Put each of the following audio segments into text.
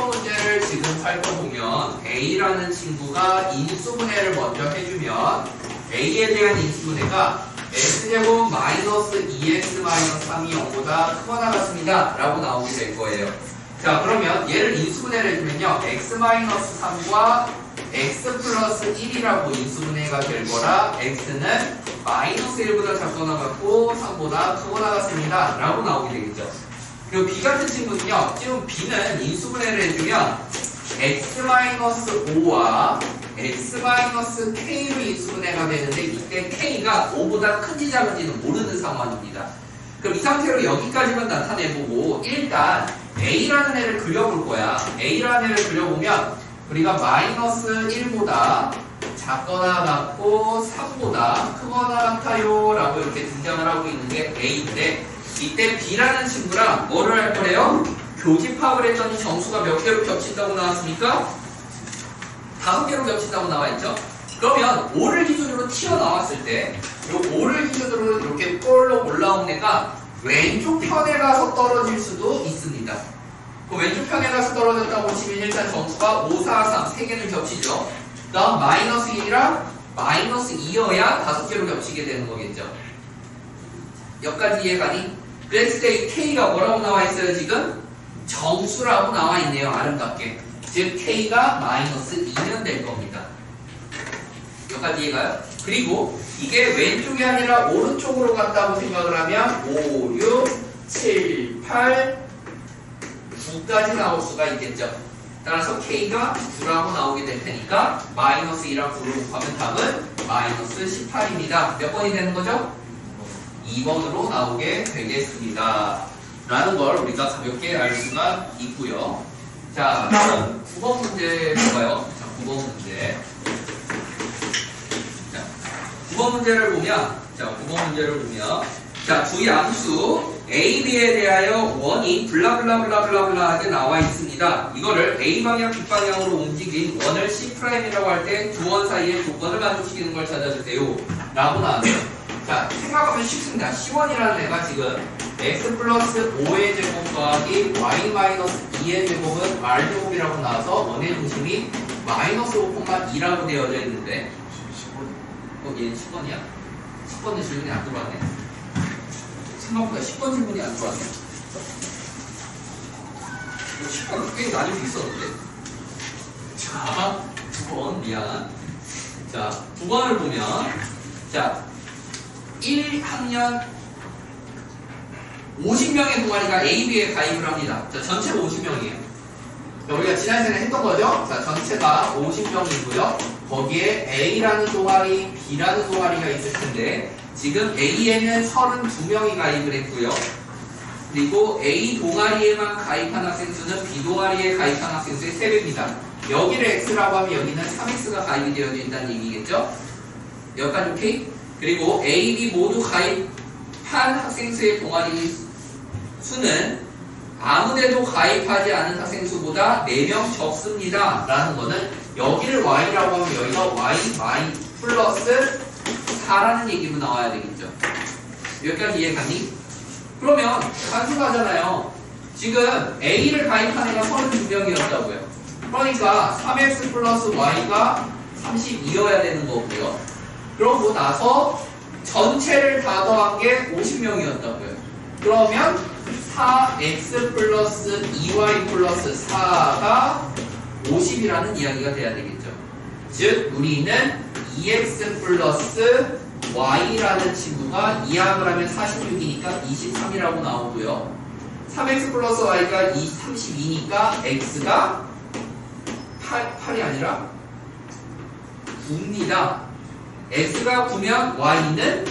10번 문제를 지금 살펴보면 A라는 친구가 인수분해를 먼저 해주면 A에 대한 인수분해가 X제곱 마이너스 2X 마이너스 3이 0보다 크거나 같습니다 라고 나오게 될 거예요. 자, 그러면 얘를 인수분해를 해주면요, X 마이너스 3과 X 플러스 1이라고 인수분해가 될 거라 X는 마이너스 1보다 작거나 같고 3보다 크거나 같습니다 라고 나오게 되겠죠. 그리고 B 같은 친구는요, 지금 B는 인수분해를 해주면 X-5와 X-K로 인수분해가 되는데 이때 K가 5보다 큰지 작은지는 모르는 상황입니다. 그럼 이 상태로 여기까지만 나타내보고 일단 A라는 애를 그려볼 거야. A라는 애를 그려보면 우리가 마이너스 1보다 작거나 같고 3보다 크거나 같아요 라고 이렇게 등장을 하고 있는 게 A인데 이때 B라는 친구랑 뭐를 할 거래요? 교집합을 했더니 정수가 몇 개로 겹친다고 나왔습니까? 5개로 겹친다고 나와있죠? 그러면 5를 기준으로 튀어나왔을 때 이 5를 기준으로 이렇게 볼로 올라온 애가 왼쪽 편에 가서 떨어질 수도 있습니다. 그 왼쪽 편에 가서 떨어졌다고 보시면 일단 정수가 5, 4, 3 3개는 겹치죠. 그 다음 마이너스 1이랑 마이너스 2여야 5개로 겹치게 되는 거겠죠. 여기까지 이해가니? 그랬을 때 이 K가 뭐라고 나와 있어요 지금? 정수라고 나와 있네요. 아름답게. 즉 K가 마이너스 2면 될 겁니다. 여기까지 이해가요? 그리고 이게 왼쪽이 아니라 오른쪽으로 간다고 생각을 하면 5, 6, 7, 8, 9까지 나올 수가 있겠죠. 따라서 K가 9라고 나오게 될 테니까 마이너스 2랑 9를 곱하면 답은 마이너스 18입니다. 몇 번이 되는 거죠? 2번으로 나오게 되겠습니다. 라는 걸 우리가 가볍게 알 수가 있고요. 자, 다음 9번 문제 볼까요? 자, 9번 문제. 자, 9번 문제를 보면, 자, 두 양수 A, B에 대하여 원이 블라블라블라블라블라하게 나와 있습니다. 이거를 A 방향, B 방향으로 움직인 원을 C'이라고 할 때 두 원 사이의 조건을 만족시키는 걸 찾아주세요. 라고 나왔어요. 자, 생각하면 쉽습니다. C1이라는 애가 지금 x 플러스 5의 제곱 더하기 y 마이너스 2의 제곱은 r 제곱이라고 나와서 원의 중심이 마이너스 5,2라고 되어져 있는데 얘는 10번이야? 10번의 질문이 안 들어왔네. 생각보다 10번 질문이 안 들어왔네. 10번 꽤 나뉘고 있었는데. 자, 9번 미안. 자, 9번을 보면 자, 1학년 50명의 동아리가 AB에 가입을 합니다. 자, 전체가 50명이에요. 우리가 지난 시간에 했던 거죠? 자, 전체가 50명이고요. 거기에 A라는 동아리, B라는 동아리가 있을 텐데 지금 A에는 32명이 가입을 했고요. 그리고 A 동아리에만 가입한 학생 수는 B 동아리에 가입한 학생 수의 3배입니다. 여기를 X라고 하면 여기는 3X가 가입이 되어져 있다는 얘기겠죠? 여기까지 오케이? 그리고 A, B 모두 가입한 학생 수의 동아리 수는 아무데도 가입하지 않은 학생 수보다 4명 적습니다. 라는 거는 여기를 Y라고 하면 여기가 Y 플러스 4라는 얘기로 나와야 되겠죠. 여기까지 이해가니? 그러면 단순하잖아요. 지금 A를 가입한 애가 32명이었다고요. 그러니까 3X 플러스 Y가 32여야 되는 거고요. 그러고 나서 전체를 다 더한 게 50명이었다고요. 그러면 4x 플러스 2y 플러스 4가 50이라는 이야기가 돼야 되겠죠. 즉 우리는 2x 플러스 y라는 친구가 2합을 하면 46이니까 23이라고 나오고요. 3x 플러스 y가 32니까 x가 8이 아니라 9입니다. x가 9면 y는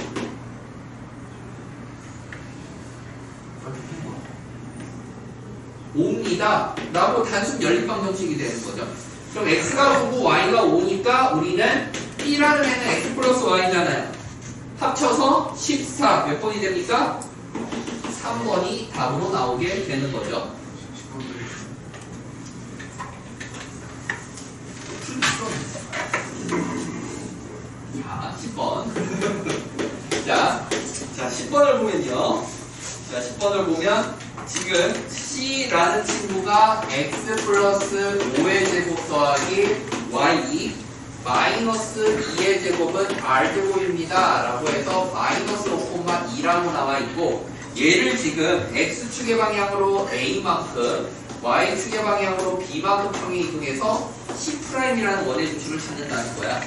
5입니다. 라고 단순 연립방 정식이 되는 거죠. 그럼 x가 9고 y가 5니까 우리는 b라는 애는 x 플러스 y잖아요. 합쳐서 14 몇 번이 됩니까? 3번이 답으로 나오게 되는 거죠. 자, 10번. 자, 10번을 보면요. 자, 10번을 보면 지금 C라는 친구가 X 플러스 5의 제곱 더하기 Y 마이너스 2의 제곱은 R제곱입니다 라고 해서 마이너스 5,2라고 나와 있고, 얘를 지금 X축의 방향으로 A만큼 Y축의 방향으로 B만큼 평행 이동해서 C'이라는 원의 주축을 찾는다는 거야.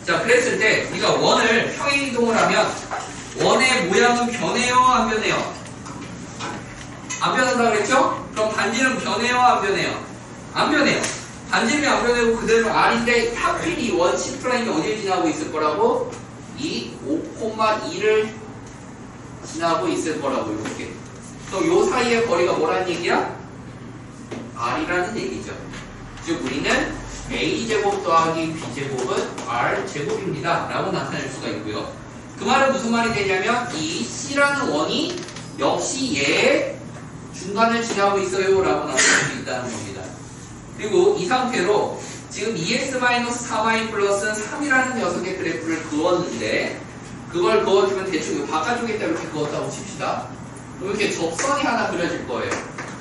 자, 그랬을 때 우리가 원을 평행 이동을 하면 원의 모양은 변해요, 안 변해요? 안 변한다 그랬죠? 그럼 반지름 변해요, 안 변해요? 안 변해요. 반지름이 안 변하고 그대로 R인데 하필 이 원 C'이 어디를 지나고 있을 거라고? 이 5,2를 지나고 있을 거라고, 이렇게. 그럼 요 사이의 거리가 뭐라는 얘기야? R이라는 얘기죠. 즉 우리는 A제곱 더하기 B제곱은 R제곱입니다 라고 나타낼 수가 있고요. 그 말은 무슨 말이 되냐면 이 C라는 원이 역시 얘의 중간을 지나고 있어요 라고 나타낼 수 있다는 겁니다. 그리고 이 상태로 지금 2x-4y 플러스 3이라는 녀석의 그래프를 그었는데, 그걸 그어주면 대충 바깥쪽에 있다 이렇게 그었다고 칩시다. 그럼 이렇게 접선이 하나 그려질 거예요.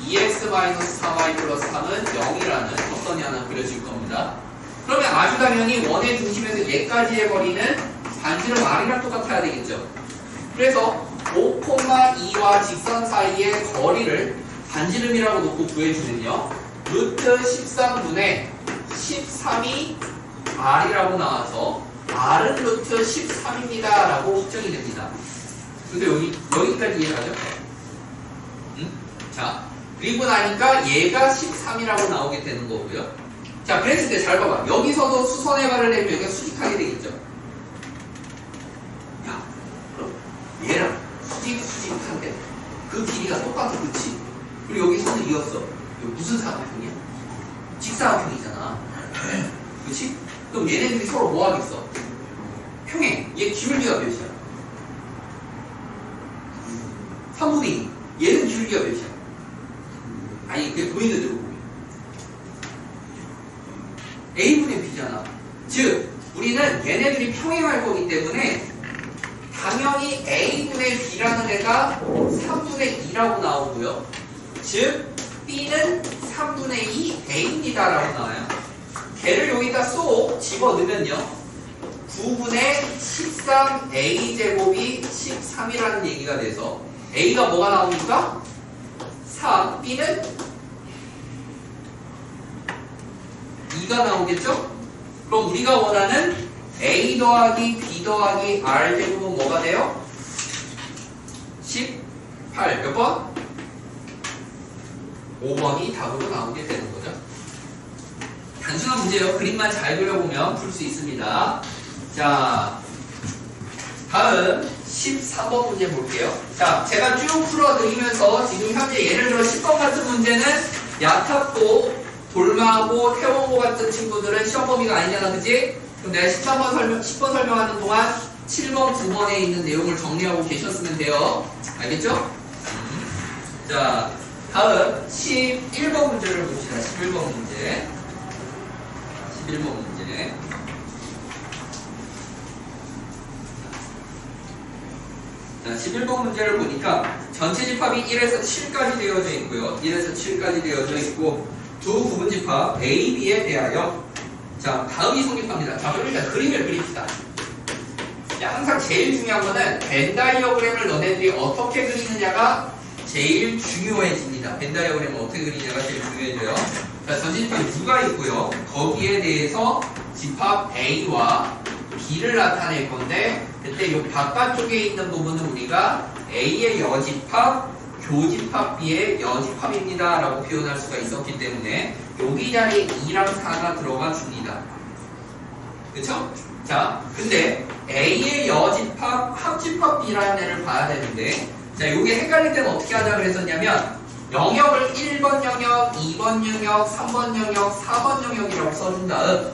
2x-4y 플러스 3은 0이라는 접선이 하나 그려질 겁니다. 그러면 아주 당연히 원의 중심에서 얘까지의 거리는 반지름 R이랑 똑같아야 되겠죠. 그래서 5,2와 직선 사이의 거리를 반지름이라고 놓고 구해주면요, 루트 13분의 13이 R이라고 나와서 R은 루트 13입니다 라고 확정이 됩니다. 근데 여기까지 이해가죠? 응? 자, 그리고 나니까 얘가 13이라고 나오게 되는 거고요. 자, 그랬을 때 잘 봐봐. 여기서도 수선의 발을 내면 여기가 수직하게 되겠죠? 야, 그럼 얘랑 수직한데 그 길이가 똑같아, 그치? 그리고 여기 선을 이었어. 이거 무슨 사각형이야? 직사각형이잖아. 그치? 그럼 얘네들이 서로 뭐 하겠어? 평행. 얘 기울기가 몇이야? 3분의 2. 얘는 기울기가 몇이야? 아니, 그게 보이는 대로 보여. A분의 B잖아. 즉, 우리는 얘네들이 평행할 거기 때문에 당연히 A분의 B라는 애가 3분의 2라고 나오고요. 즉, B는 3분의 2 A입니다 라고 나와요. 걔를 여기다 쏙 집어넣으면요, 9분의 13 A제곱이 13이라는 얘기가 돼서 A가 뭐가 나옵니까? 3, B는 2가 나오겠죠? 그럼 우리가 원하는 A 더하기 B 더하기 R제곱은 뭐가 돼요? 18. 몇 번? 5번이 답으로 나오게 되는 거죠. 단순한 문제예요. 그림만 잘 그려보면 풀 수 있습니다. 자, 다음 13번 문제 볼게요. 자, 제가 쭉 풀어드리면서 지금 현재 예를 들어 10번 같은 문제는 얕았고 돌마고 태원고 같은 친구들은 시험 범위가 아니잖아, 그치? 그럼 내가 10번 설명하는 동안 7번, 9번에 있는 내용을 정리하고 계셨으면 돼요. 알겠죠? 자, 다음 11번 문제를 봅시다. 11번 문제. 11번 문제. 자, 11번 문제를 보니까 전체 집합이 1에서 7까지 되어져 있고요. 1에서 7까지 되어져 있고 두 부분 집합 A, B에 대하여 자, 다음이 성립합니다. 자, 그럼 일단 그림을 그립시다. 자, 항상 제일 중요한 거는 벤 다이어그램을 너네들이 어떻게 그리느냐가 제일 중요해집니다. 벤 다이어그램을 어떻게 그리냐가 제일 중요해져요. 자, 전체 집합이 누가 있고요. 거기에 대해서 집합 A와 B를 나타낼 건데, 그때 이 바깥쪽에 있는 부분은 우리가 A의 여집합, 교집합 B의 여집합입니다 라고 표현할 수가 있었기 때문에 여기 자리에 2랑 4가 들어가 줍니다. 그쵸? 자, 근데 A의 여집합, 합집합 B라는 애를 봐야 되는데, 자, 요게 헷갈릴 때는 어떻게 하자 그랬었냐면 영역을 1번 영역, 2번 영역, 3번 영역, 4번 영역이라고 써준 다음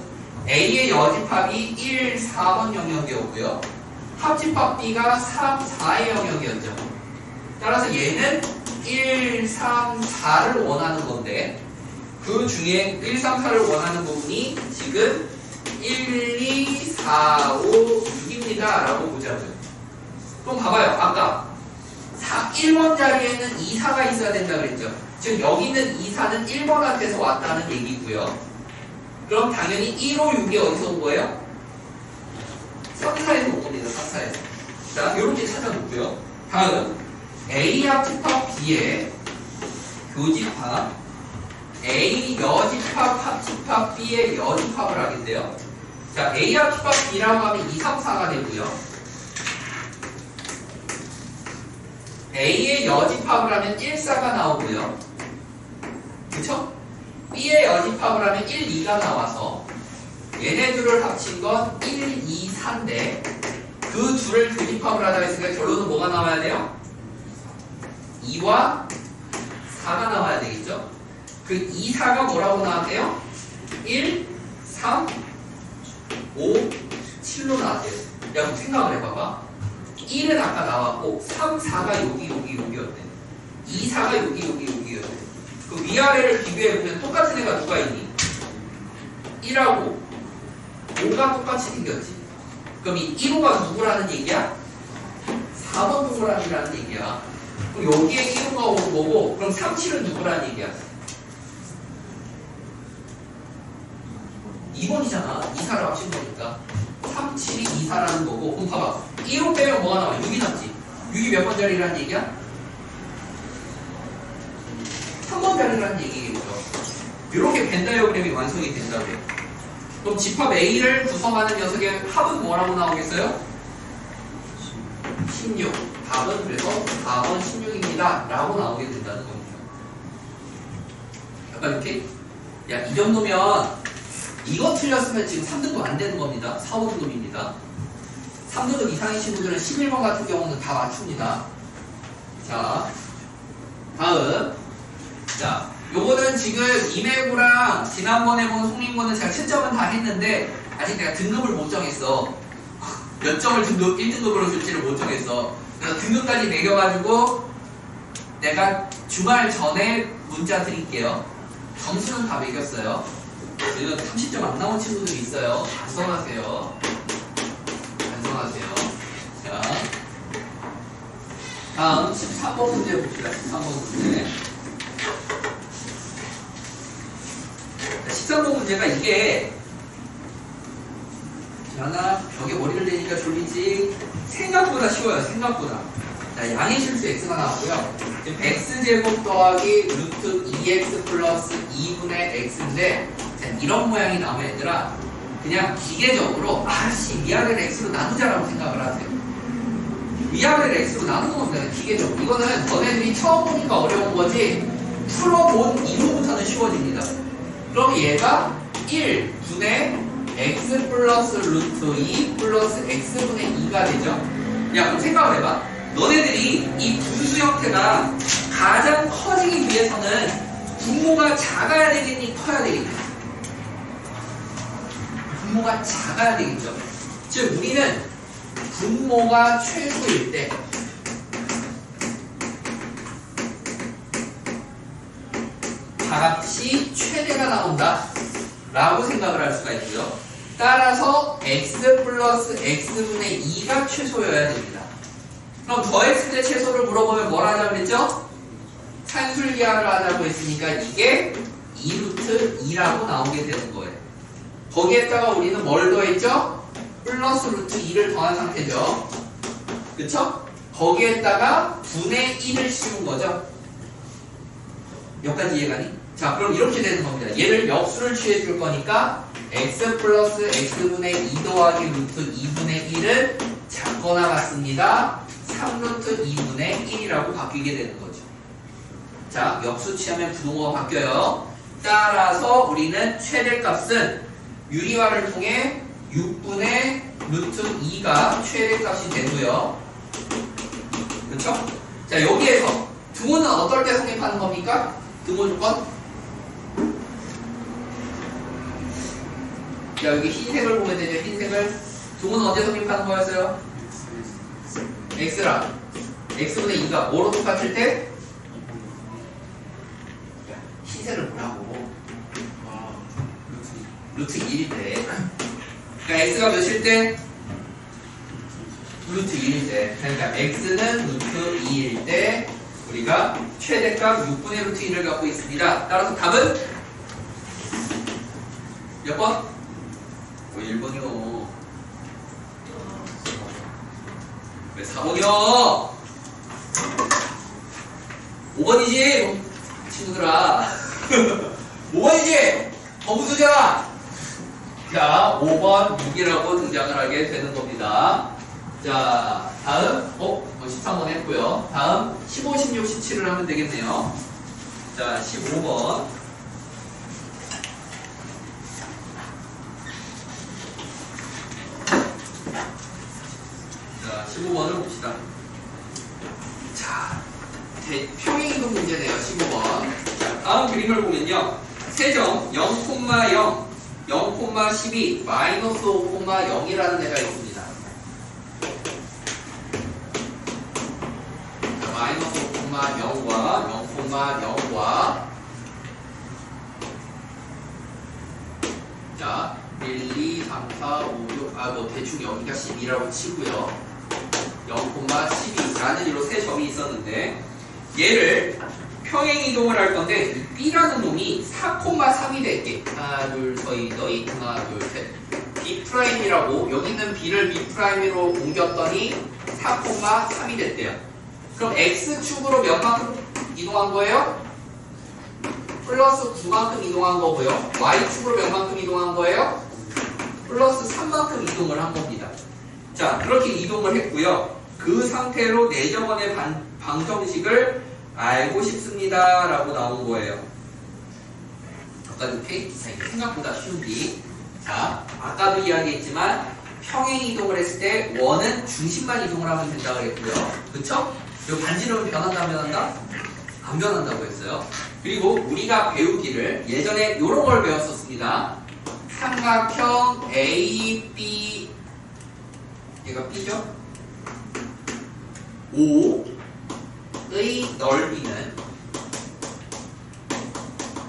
A의 여집합이 1, 4번 영역이었고요. 합집합 B가 3, 4의 영역이었죠. 따라서 얘는 1, 3, 4를 원하는 건데 그 중에 1, 3, 4를 원하는 부분이 지금 1, 2, 4, 5, 6입니다 라고 보자고요. 그럼 봐봐요. 아까 1번 자리에는 2, 4가 있어야 된다 그랬죠. 지금 여기 있는 2, 4는 1번한테서 왔다는 얘기고요. 그럼 당연히 1, 5, 6이 어디서 온 거예요? 3, 4에서 온 겁니다. 3, 4에서. 자, 이렇게 찾아놓고요. 다음 A 합집합 B의 교집합 A 여집합 합집합 B의 여집합을 하겠대요. 자, A 합집합 B라고 하면 2, 3, 4가 되고요. A의 여집합을 하면 1, 4가 나오고요. 그쵸? B의 여집합을 하면 1, 2가 나와서 얘네들을 합친 건 1, 2, 4인데 그 둘을 교집합을 하자 했으니까 결론은 뭐가 나와야 돼요? 2와 4가 나와야 되겠죠? 그 2, 4가 뭐라고 나왔대요? 1, 3, 5, 7로 나왔대요. 야, 그럼 생각을 해봐봐. 1은 아까 나왔고 3, 4가 여기였대. 2, 4가 여기였대. 그 위아래를 비교해보면 똑같은 애가 누가 있니? 1하고 5가 똑같이 생겼지. 그럼 이 1호가 누구라는 얘기야? 4번 누구라는 얘기야. 그럼 여기에 1호가 오는 거고 그럼 3, 7은 누구라는 얘기야? 2번이잖아. 2, 4를 합친 거니까 3, 7이 2, 4라는 거고. 그럼 봐봐. 1호 빼면 뭐가 나와? 6이 남지. 6이 몇 번 자리라는 얘기야? 3번 자리라는 얘기겠죠. 이렇게 벤 다이어그램이 완성이 된다고요. 그럼 집합 A를 구성하는 녀석의 합은 뭐라고 나오겠어요? 16. 답은 그래서 4번 16입니다. 라고 나오게 된다는 겁니다. 약간 이렇게? 야, 이 정도면 이거 틀렸으면 지금 3등급 안 되는 겁니다. 4, 5등급입니다. 3등급 이상인 친구들은 11번 같은 경우는 다 맞춥니다. 자, 다음. 자, 요거는 지금 이매구랑 지난번에 본 송민구는 제가 채점은 다 했는데 아직 내가 등급을 못 정했어. 몇 점을 1등급으로 줄지를 못 정했어. 그래서 등급까지 매겨가지고 내가 주말 전에 문자 드릴게요. 점수는 다 매겼어요. 지금 30점 안 나온 친구들이 있어요. 반성하세요. 자, 다음 13번 문제 봅시다. 13번 문제. 13번 문제가 이게 하나 벽에 머리를 대니까 졸리지. 생각보다 쉬워요. 생각보다. 자, 양의 실수 x가 나왔고요. 지금 x제곱 더하기 루트 2x 플러스 2분의 x인데 자, 이런 모양이 나오면 얘들아 그냥 기계적으로 아씨 위아래를 x로 나누자라고 생각을 하세요. 위아래를 x로 나누는 겁니다. 기계적으로. 이거는 너네들이 처음 보니까 어려운 거지 풀어본 이후부터는 쉬워집니다. 그럼 얘가 1분의 x 플러스 루트 2 플러스 x분의 2가 되죠. 야, 그럼 생각을 해봐. 너네들이 이 분수 형태가 가장 커지기 위해서는 분모가 작아야 되겠니? 커야 되겠니? 분모가 작아야 되겠죠. 즉 우리는 분모가 최소일 때 값이 최대가 나온다 라고 생각을 할 수가 있고요. 따라서 x 플러스 x분의 2가 최소여야 됩니다. 그럼 더했을 때 최소를 물어보면 뭘 하자고 그랬죠? 산술기하를 하자고 했으니까 이게 2루트 2라고 나오게 되는 거예요. 거기에다가 우리는 뭘 더했죠? 플러스 루트 2를 더한 상태죠. 그쵸? 거기에다가 분의 1을 씌운 거죠. 여기까지 이해가니? 자, 그럼 이렇게 되는 겁니다. 얘를 역수를 취해줄 거니까 x 플러스 x분의 2 더하기 루트 2분의 1을 작거나 같습니다. 3루트 2분의 1이라고 바뀌게 되는 거죠. 자, 역수 취하면 부동어가 바뀌어요. 따라서 우리는 최대값은 유리화를 통해 6분의 루트 2가 최대값이 되고요. 그렇죠? 자, 여기에서 등호는 어떨 때 성립하는 겁니까? 등호 조건? 자, 여기 흰색을 보면 되죠. 흰색을. 등호는 언제 성립하는 거였어요? x랑 x분의 2가 뭐로 똑같을 때? 흰색을 보라고. 루트 1일 때. 그러니까 x가 몇일 때? 루트 2일 때. 그러니까 x는 루트 2일 때 우리가 최대값 6분의 루트 1을 갖고 있습니다. 따라서 답은 몇 번? 1번이요. 왜 4번이요? 5번이지? 친구들아. 5번이지? 범수잖아. 자, 5번 6이라고 등장을 하게 되는 겁니다. 자, 다음 13번 했고요. 다음 15, 16, 17을 하면 되겠네요. 자, 15번. 자, 15번을 봅시다. 자, 평행이동 문제네요. 15번. 자, 다음 그림을 보면요. 세점 0,0, 0,12, 마이너스 5,0이라는 애가 있습니다. 자, 마이너스 5,0과 0,0과 자, 1, 2, 3, 4, 5, 6 대충 여기가 12라고 치고요. 0,12라는 이로 세 점이 있었는데 얘를 평행이동을 할 건데 이 B라는 놈이 4,3이 될게. 하나 둘 서희 너희 하나 둘 셋. B'이라고 여기 있는 B를 B'으로 옮겼더니 4,3이 됐대요. 그럼 X축으로 몇 만큼 이동한 거예요? 플러스 9만큼 이동한 거고요. Y축으로 몇 만큼 이동한 거예요? 플러스 3만큼 이동을 한 겁니다. 자, 그렇게 이동을 했고요. 그 상태로 내정원의 방정식을 알고 싶습니다. 라고 나온 거예요. 아까도 생각보다 쉬운디. 자, 아까도 이야기했지만 평행 이동을 했을 때 원은 중심만 이동을 하면 된다고 했고요. 그쵸? 그리고 반지름은 변한다 안 변한다? 안 변한다고 했어요. 그리고 우리가 배우기를 예전에 이런 걸 배웠었습니다. 삼각형 A, B 얘가 B죠? O의 넓이는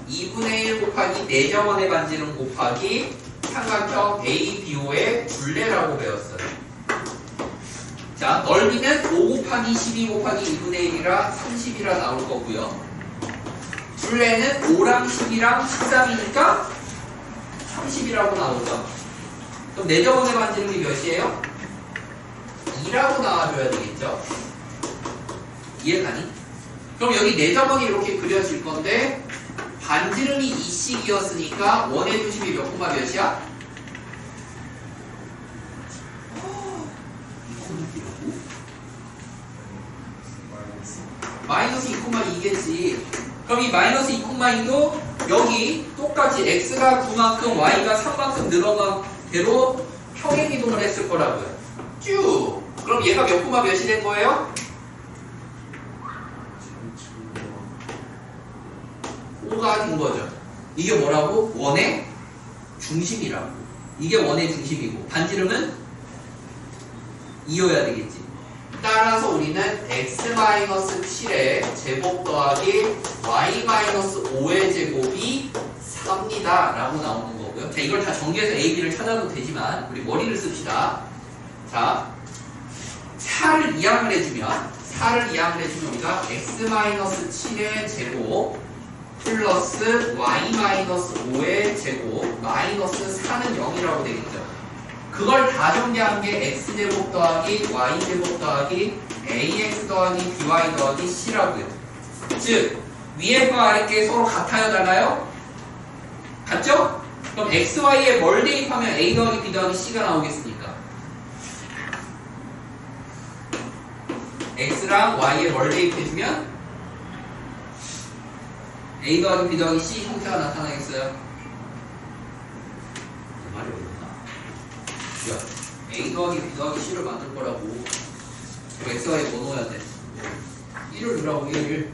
2분의 1 곱하기 내정원의 반지름 곱하기 삼각형 ABO의 둘레라고 배웠어요. 자, 넓이는 5 곱하기 12 곱하기 2분의 1이라 30이라 나올 거고요. 둘레는 5랑 10이랑 13이니까 30이라고 나오죠. 그럼 내정원의 반지름이 몇이에요? 2라고 나와줘야 되겠죠? 이해가니? 그럼 여기 내정원이 이렇게 그려질 건데 반지름이 2씩이었으니까 원의 중심이 몇 콤마 몇이야? 마이너스 2,2겠지. 그럼 이 마이너스 2,2도 여기 똑같이 x가 9만큼 y가 3만큼 늘어난 대로 평행이동을 했을 거라고요. 쭉. 그럼 얘가 몇 콤마 몇이 된 거예요? 5가 된 거죠. 이게 뭐라고? 원의 중심이라고. 이게 원의 중심이고 반지름은 2여야 되겠지. 따라서 우리는 x-7의 제곱 더하기 y-5의 제곱이 4입니다. 라고 나오는 거고요. 자, 이걸 다 정리해서 a, b를 찾아도 되지만 우리 머리를 씁시다. 자, 4를 이항을 해주면 우리가 x-7의 제곱 플러스 y-5의 제곱 마이너스 4는 0이라고 되겠죠. 그걸 다 정리한 게 x제곱 더하기 y제곱 더하기 ax 더하기 by 더하기 c라고요. 즉 위에과 아래께 서로 같아요 달라요? 같죠? 그럼 x, y에 뭘 대입하면 a 더하기 b 더하기 c가 나오겠습니까? x랑 y에 뭘 대입해주면 a 더하기 b 더하기 c 형태가 나타나겠어요? 말이 어렵나? a 더하기 b 더하기 c를 만들 거라고. 그럼 x, y에 뭐 넣어야 돼? 1을 넣으라고. 1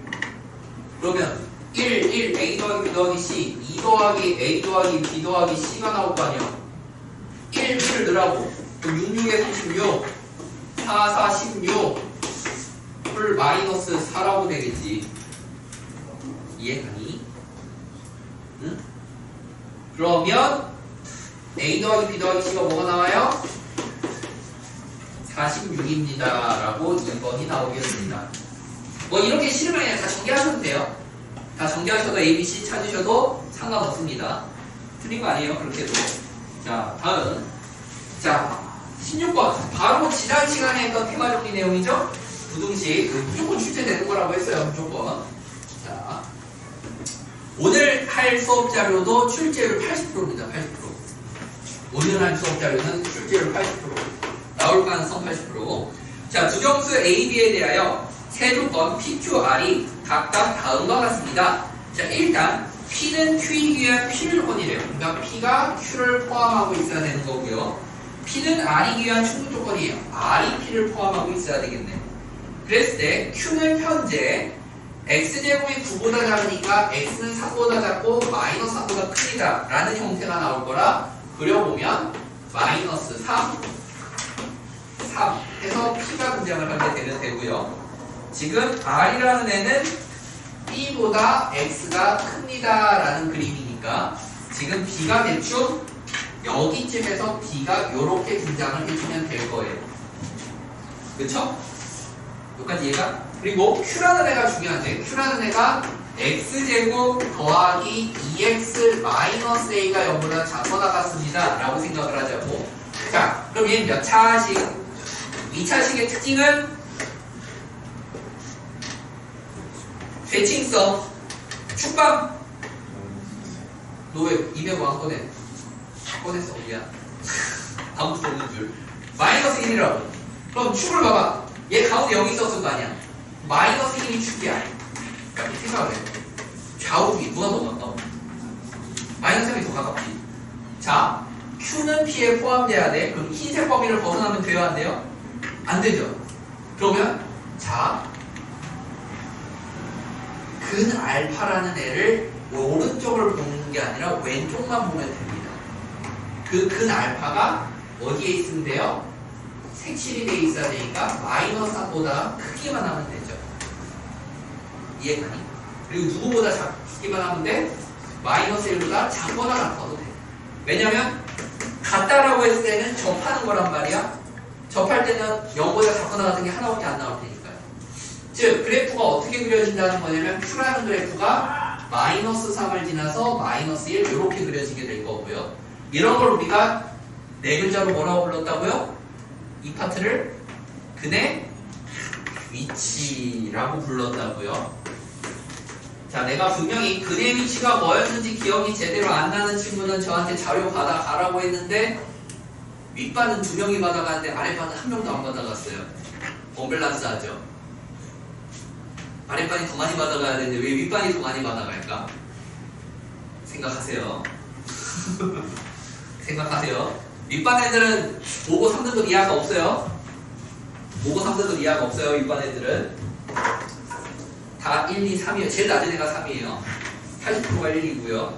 그러면 1 a 더하기 b 더하기 c 2 더하기 a 더하기 b 더하기 c가 나올 거 아니야. 1을 넣으라고. 그럼 66에 36 4 16 풀 마이너스 4라고 되겠지. 이해가니? 응? 그러면 a 더하기 b 더하기 c가 뭐가 나와요? 46입니다. 라고 2번이 나오겠습니다. 뭐 이렇게 싫으면 그냥 다 정리하셔도 돼요. 다 정리하셔도 A, B, C 찾으셔도 상관없습니다. 틀린 거 아니에요, 그렇게 해도. 자, 다음. 자, 16번. 바로 지난 시간에 했던 테마 정리 내용이죠? 부등식. 무조건 출제되는 거라고 했어요, 무조건. 자, 오늘 할 수업 자료도 출제율 80%입니다, 80%. 오늘 할 수업 자료는 출제율 80%. 나올 가능성 80%. 자, 두정수 A, B에 대하여 세 조건 PQR이 각각 다음과 같습니다. 자, 일단 P는 Q이기 위한 필요 조건이래요. 그러니까 P가 Q를 포함하고 있어야 되는 거고요. P는 R이기 위한 충분 조건이에요. R이 P를 포함하고 있어야 되겠네요. 그랬을 때 Q는 현재 X제곱이 9보다 작으니까 X는 3보다 작고 마이너스 3보다 크다 라는 형태가 나올 거라 그려보면 마이너스 3 해서 P가 등장을 하게 되면 되고요. 지금 R이라는 애는 B보다 X가 큽니다 라는 그림이니까 지금 B가 대충 여기쯤에서 B가 이렇게 등장을 해주면 될 거예요. 그쵸? 여기까지 이해가? 그리고 Q라는 애가 중요한데 Q라는 애가 X제곱 더하기 2X 마이너스 A가 0보다 작거나 같습니다 라고 생각을 하자고. 자, 그럼 얘는 몇 차식? 2차식의 특징은 대칭성. 축방. 너 왜 입에 뭐 안 꺼내? 꺼냈어. 미안. 아무것도 없는 줄. 마이너스 1이라고. 그럼 축을 봐봐. 얘 가운데 0이 있었을 거 아니야. 마이너스 1이 축이야. 그러니까 생각을 해. 좌우기 누가 더 가까워? 마이너스 3이 더 가깝지. 자, Q는 P에 포함돼야 돼. 그럼 흰색 범위를 벗어나면 돼요, 안 돼요? 안 되죠. 그러면 자, 근 알파라는 애를 오른쪽을 보는 게 아니라 왼쪽만 보면 됩니다. 그 근 알파가 어디에 있으면 돼요? 색칠이 돼 있어야 되니까 마이너스 3보다 크기만 하면 되죠. 이해가니? 그리고 누구보다 작기만 하면 돼? 마이너스 1보다 작거나 같아도 돼. 왜냐면 같다라고 했을 때는 접하는 거란 말이야. 접할 때는 0보다 작거나 같은 게 하나밖에 안 나올 테니까요. 즉 그래프가 어떻게 그려진다는 거냐면 Q라는 그래프가 마이너스 3을 지나서 마이너스 1 이렇게 그려지게 될 거고요. 이런 걸 우리가 네 글자로 뭐라고 불렀다고요? 이 파트를 근의 위치라고 불렀다고요. 자, 내가 분명히 근의 위치가 뭐였는지 기억이 제대로 안 나는 친구는 저한테 자료 받아가라고 했는데 윗반은 2명이 받아가는데 아랫반은 1명도 안 받아갔어요. 언밸런스 하죠. 아랫반이 더 많이 받아가야 되는데 왜 윗반이 더 많이 받아갈까? 생각하세요. 생각하세요. 윗반 애들은 5고 3등급 이하가 없어요. 5고 3등급 이하가 없어요. 윗반 애들은 다 1, 2, 3이에요. 제일 낮은 애가 3이에요. 80%가 1이고요.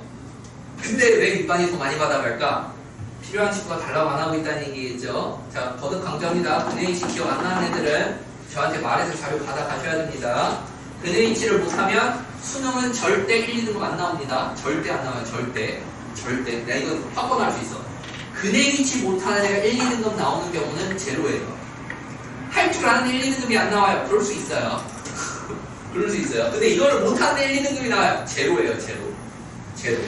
근데 왜 윗반이 더 많이 받아갈까? 필요한 친구가 달라고 안 하고 있다는 얘기겠죠. 자, 거듭 강조합니다. 근의 위치 기억 안 나는 애들은 저한테 말해서 자료 받아가셔야 됩니다. 근의 위치를 못하면 수능은 절대 1, 2등급 안 나옵니다. 절대 안 나와요. 절대. 내가 이거 확언할 수 있어. 근의 위치 못하는 애가 1, 2등급 나오는 경우는 제로예요. 할 줄 아는 1, 2등급이 안 나와요. 그럴 수 있어요. 그럴 수 있어요. 근데 이거를 못하는 애 1, 2등급이 나와요. 제로예요. 제로.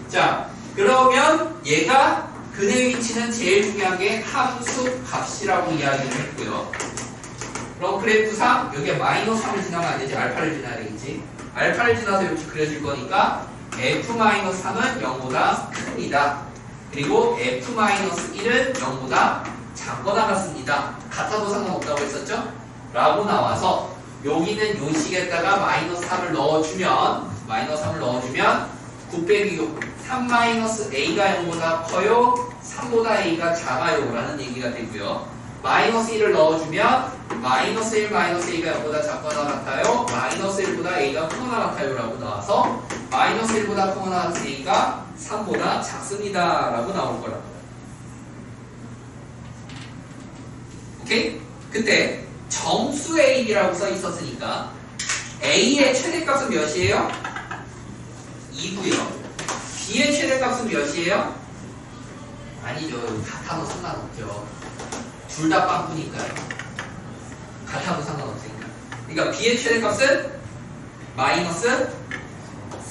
자, 그러면 얘가 근의 위치는 제일 중요한 게 함수 값이라고 이야기를 했고요. 그럼 그래프상 여기에 마이너스 3을 지나면 안 되지. 알파를 지나야 되겠지. 알파를 지나서 이렇게 그려질 거니까 f-3은 0보다 큽니다. 그리고 f-1은 0보다 작거나 같습니다. 같아도 상관없다고 했었죠? 라고 나와서 여기는 요 식에다가 마이너스 3을 넣어주면 9 빼기 3-a가 0보다 커요. 3보다 a가 작아요. 라는 얘기가 되고요. 마이너스 1을 넣어주면 마이너스 1, 마이너스 a가 0보다 작거나 같아요. 마이너스 1보다 a가 크거나 같아요. 라고 나와서 마이너스 1보다 크거나 같은 a가 3보다 작습니다. 라고 나올 거라고요. 오케이? 그때 정수 a라고 써 있었으니까 a의 최대값은 몇이에요? 2고요. b의 최대값은 몇이에요? 아니죠. 같아도 상관없죠. 둘 다 빵꾸니까요. 같아도 상관없으니까. 그러니까 b의 최대값은 마이너스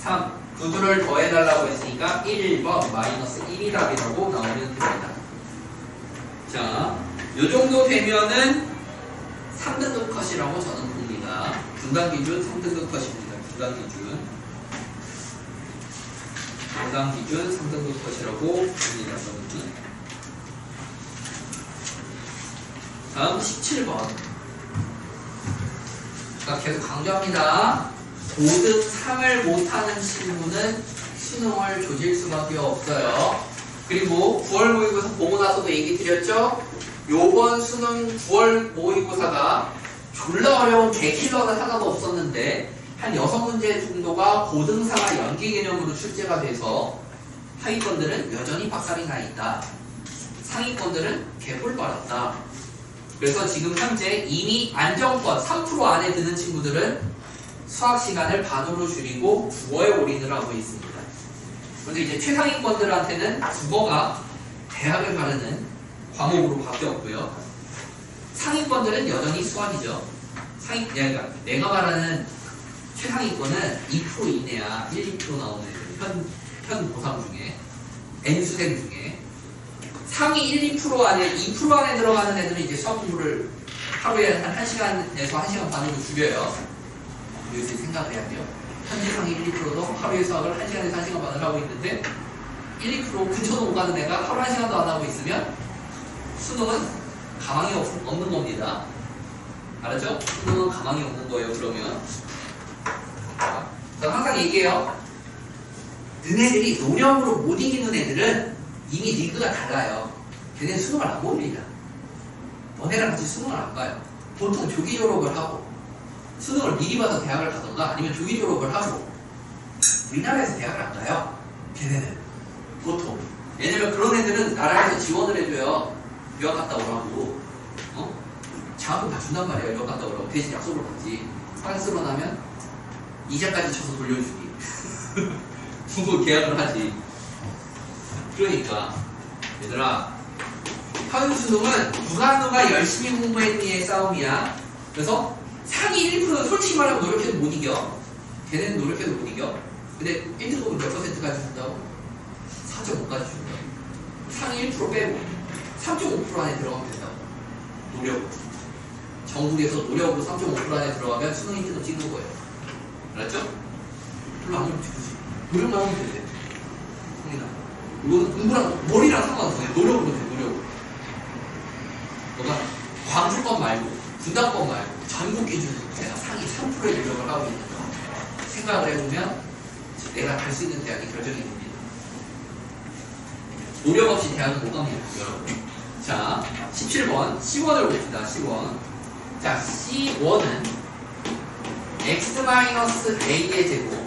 3. 구두를 더해달라고 했으니까 1번 마이너스 1이 답이라고 나오면 됩니다. 자, 요 정도 되면은 3등급 컷이라고 저는 봅니다. 중간 기준 3등급 컷입니다. 중간 기준. 중간 기준 3등급 컷이라고 봅니다. 저는. 다음 17번. 그러니까 계속 강조합니다. 고등 3을 못하는 친구는 수능을 조질 수밖에 없어요. 그리고 9월 모의고사 보고 나서도 얘기 드렸죠? 요번 수능 9월 모의고사가 졸라 어려운 개킬러는 하나도 없었는데 한 6문제 정도가 고등 3과 연기 개념으로 출제가 돼서 하위권들은 여전히 박살이 나 있다. 상위권들은 개뿔 빨았다. 그래서 지금 현재 이미 안정권 3% 안에 드는 친구들은 수학 시간을 반으로 줄이고 국어에 올인을 하고 있습니다. 그런데 이제 최상위권들한테는 국어가 대학을 가르는 과목으로 바뀌었고요. 상위권들은 여전히 수학이죠. 그러니까 내가 말하는 최상위권은 2% 이내야 1, 2% 나오는 애들, 현 고3 중에 N수생 중에 상위 1, 2% 안에 2% 안에 들어가는 애들은 이제 수학 공부를 하루에 한 1시간에서 1시간 반으로 줄여요. 이것을 생각을 해야 돼요. 현재 상위 1, 2%도 하루에 수학을 1시간에서 1시간 반을 하고 있는데 1, 2% 근처도 못 가는 애가 하루 1시간도 안 하고 있으면 수능은 가망이 없는 겁니다. 알았죠? 수능은 가망이 없는 거예요. 그러면 저는 항상 얘기해요. 너네들이 노력으로 못 이기는 애들은 이미 리그가 달라요. 걔네는 수능을 안 봅니다. 너네랑 같이 수능을 안 가요. 보통 조기 졸업을 하고 수능을 미리 봐서 대학을 가던가 아니면 조기 졸업을 하고 우리나라에서 대학을 안 가요. 걔네는 보통. 왜냐면 그런 애들은 나라에서 지원을 해줘요. 유학 갔다 오라고. 장학금 다 준단 말이에요. 유학 갔다 오라고. 대신 약속을 받지. 프랑스로 나면 이자까지 쳐서 돌려주기. 부부 계약을 하지. 그러니까 얘들아, 하은수능은 누가 열심히 공부했니의 싸움이야. 그래서 상위 1%는 솔직히 말하면 노력해도 못 이겨. 걔네는 노력해도 못 이겨. 근데 1등급은 몇 %까지 준다고? 4.5까지 준다고. 상위 1% 빼고 3.5% 안에 들어가면 된다고. 노력으로. 전국에서 노력으로 3.5% 안에 들어가면 수능 1등급 찍는 거예요. 알았죠? 별로 안 어렵지, 그치? 노력만 하면 돼. 성민아. 이거는 공부랑 머리랑 상관없어요. 노력으로 돼, 노력으로. 너가 광주권 말고 분당권 말고 전국 기준으로 내가 상위 3%의 노력을 하고 있는 거 생각을 해보면 내가 갈 수 있는 대학이 결정이 됩니다. 노력 없이 대학은 못 갑니다, 여러분. 자, 17번 C1을 봅시다. C1. 자, C1은 x-a의 제곱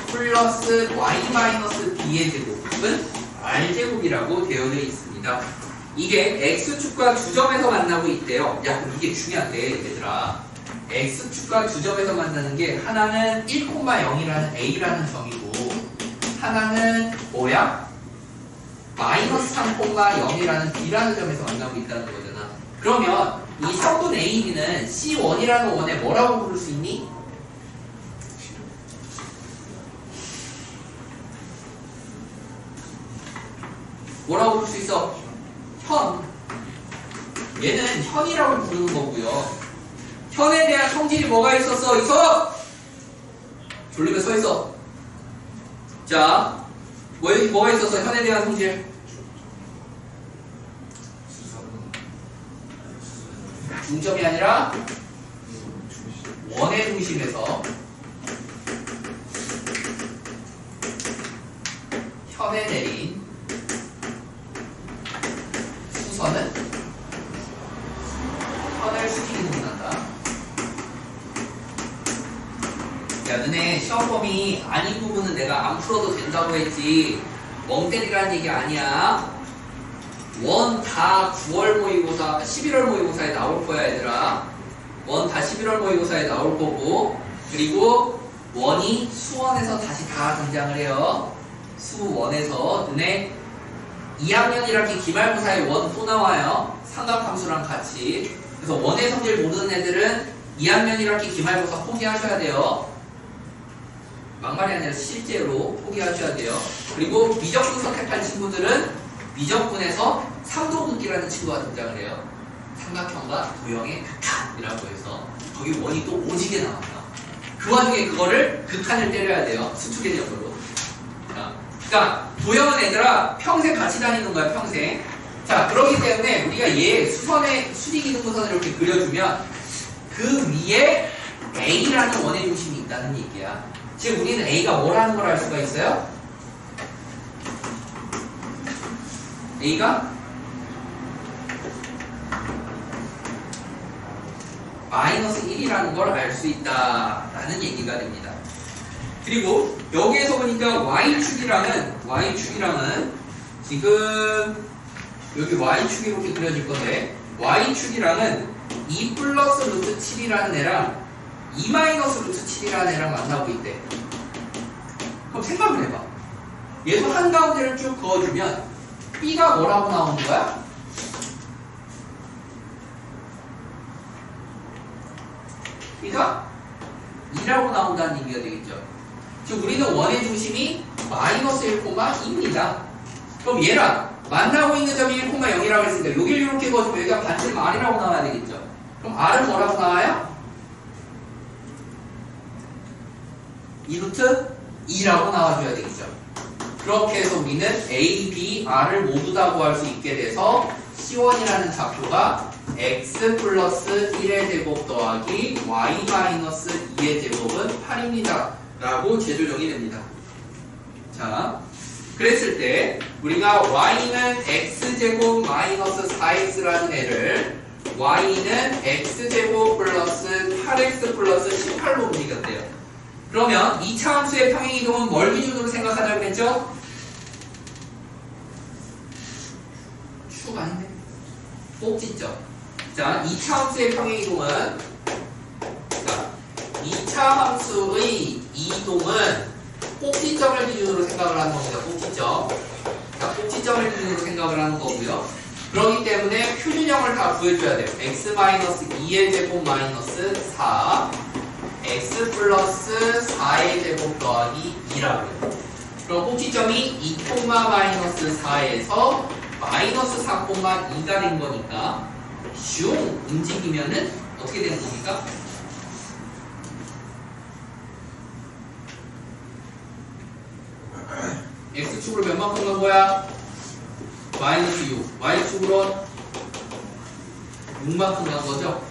플러스 y-b의 제곱은 r제곱이라고 되어 있습니다. 이게 x축과 두 점에서 만나고 있대요. 야, 그럼 이게 중요한데, 얘들아. x축과 두 점에서 만나는 게 하나는 1,0이라는 a라는 점이고 하나는 뭐야? 마이너스 3,0이라는 b라는 점에서 만나고 있다는 거잖아. 그러면 이 성분 AB는 C1이라는 원에 뭐라고 부를 수 있니? 뭐라고 부를 수 있어? 현. 얘는 현이라고 부르는 거고요. 현에 대한 성질이 뭐가 있었어? 있어? 졸리면 서 있어. 자, 뭐가 있었어? 현에 대한 성질. 중점이 아니라 원의 중심에서 현에 내린 수선은 현을 수직이동한다. 야, 너네 시험 범위 아닌 부분은 내가 안 풀어도 된다고 했지 멍 때리라는 얘기 아니야. 원 다 9월 모의고사, 11월 모의고사에 나올 거야, 얘들아. 원 다 11월 모의고사에 나올 거고, 그리고 원이 수원에서 다시 다 등장을 해요. 수원에서 너네 2학년 1학기 기말고사에 원 또 나와요. 삼각함수랑 같이. 그래서 원의 성질 모르는 애들은 2학년 1학기 기말고사 포기하셔야 돼요. 막말이 아니라 실제로 포기하셔야 돼요. 그리고 미적분 선택할 친구들은 미적분에서 삼도극이라는 친구가 등장을 해요. 삼각형과 도형의 극한이라고 해서 거기 원이 또 오지게 나와요. 그 와중에 그거를 극한을 때려야 돼요. 수투 개념으로. 그러니까 도형은 얘들아 평생 같이 다니는 거야. 평생. 자, 그렇기 때문에 우리가 얘 수선의 수직이등분선을 이렇게 그려주면 그 위에 A라는 원의 중심이 있다는 얘기야. 지금 우리는 A가 뭐라는 걸 알 수가 있어요? A가 마이너스 1이라는 걸 알 수 있다라는 얘기가 됩니다. 그리고 여기에서 보니까 Y축이랑은 지금 여기 Y축이 이렇게 그려질 건데 Y축이랑은 2 플러스 루트 7이라는 애랑 2 마이너스 루트 7이라는 애랑 만나고 있대. 그럼 생각을 해봐. 얘도 한가운데를 쭉 그어주면 B가 뭐라고 나오는 거야? B가 2라고 나온다는 얘기가 되겠죠. 즉 우리는 원의 중심이 마이너스 1,2입니다. 그럼 얘랑 만나고 있는 점이 1,0이라고 했으니까 여기를 이렇게 그어주면 여기가 반지름 R이라고 나와야 되겠죠. 그럼 R은 뭐라고 나와요? 2루트 2라고 나와줘야 되겠죠. 그렇게 해서 우리는 A, B, R을 모두 다 구할 수 있게 돼서 C1이라는 좌표가 X 플러스 1의 제곱 더하기 Y 마이너스 2의 제곱은 8입니다. 라고 재조정이 됩니다. 자, 그랬을 때 우리가 Y는 X제곱 마이너스 4X라는 애를 Y는 X제곱 플러스 8X 플러스 18로 움직였대요. 그러면 2차 함수의 평행이동은 뭘 기준으로 생각하자고 했죠? 축 아닌데? 꼭지점. 자, 2차 함수의 평행이동은 자, 2차 함수의 이동은 꼭지점을 기준으로 생각을 하는 겁니다. 꼭지점. 자, 꼭지점을 기준으로 생각을 하는 거고요. 그렇기 때문에 표준형을 다 구해줘야 돼요. x-2의 제곱 마이너스 4 x 플러스 4의 제곱 더하기 2라고요. 그럼 꼭지점이 2, 마이너스 4에서 마이너스 4,2가 된 거니까 슝 움직이면은 어떻게 되는 겁니까? X축으로 몇만큼 간 거야? 마이너스 6. Y축으로 6만큼 간 거죠?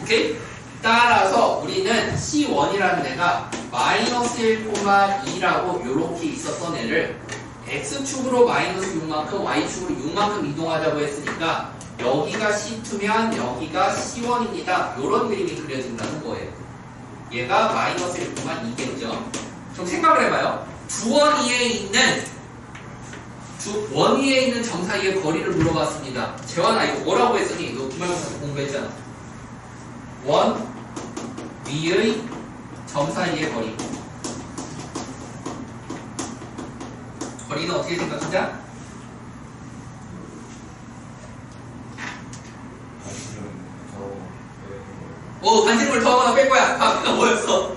오케이? 따라서 우리는 C1이라는 애가 마이너스 1,2라고 요렇게 있었던 애를 X축으로 마이너스 6만큼, Y축으로 6만큼 이동하자고 했으니까 여기가 C2면 여기가 C1입니다. 요런 그림이 그려진다는 거예요. 얘가 마이너스 1,2겠죠? 좀 생각을 해봐요. 두 원 위에 있는 점 사이의 거리를 물어봤습니다. 재환아 이거 뭐라고 했더니 너 기말고사 공부했잖아. 원 위의 점 사이의 거리. 거리는 어떻게 생각하자? 반지름을 더하거나 뺄 거야. 앞에가 뭐였어?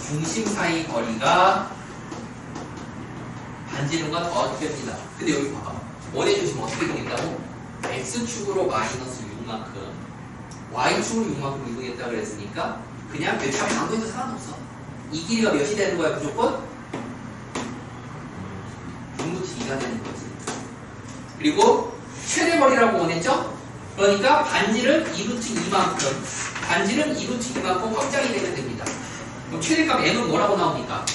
중심 사이 거리가 반지름과 더하기 뺍니다. 근데 여기 봐봐. 원의 중심 어떻게 이동했다고? X축으로 마이너스 6만큼 Y축으로 6만큼 이동했다 그랬으니까 그냥 몇 차례 강도해도 상관없어. 이 길이가 몇이 되는 거야 무조건? 6루트 2가 되는 거지. 그리고 최대 거리라고 원했죠? 그러니까 반지름 2루트 2만큼 반지름 2루트 2만큼 확장이 되면 됩니다. 그럼 최대값 m은 뭐라고 나옵니까?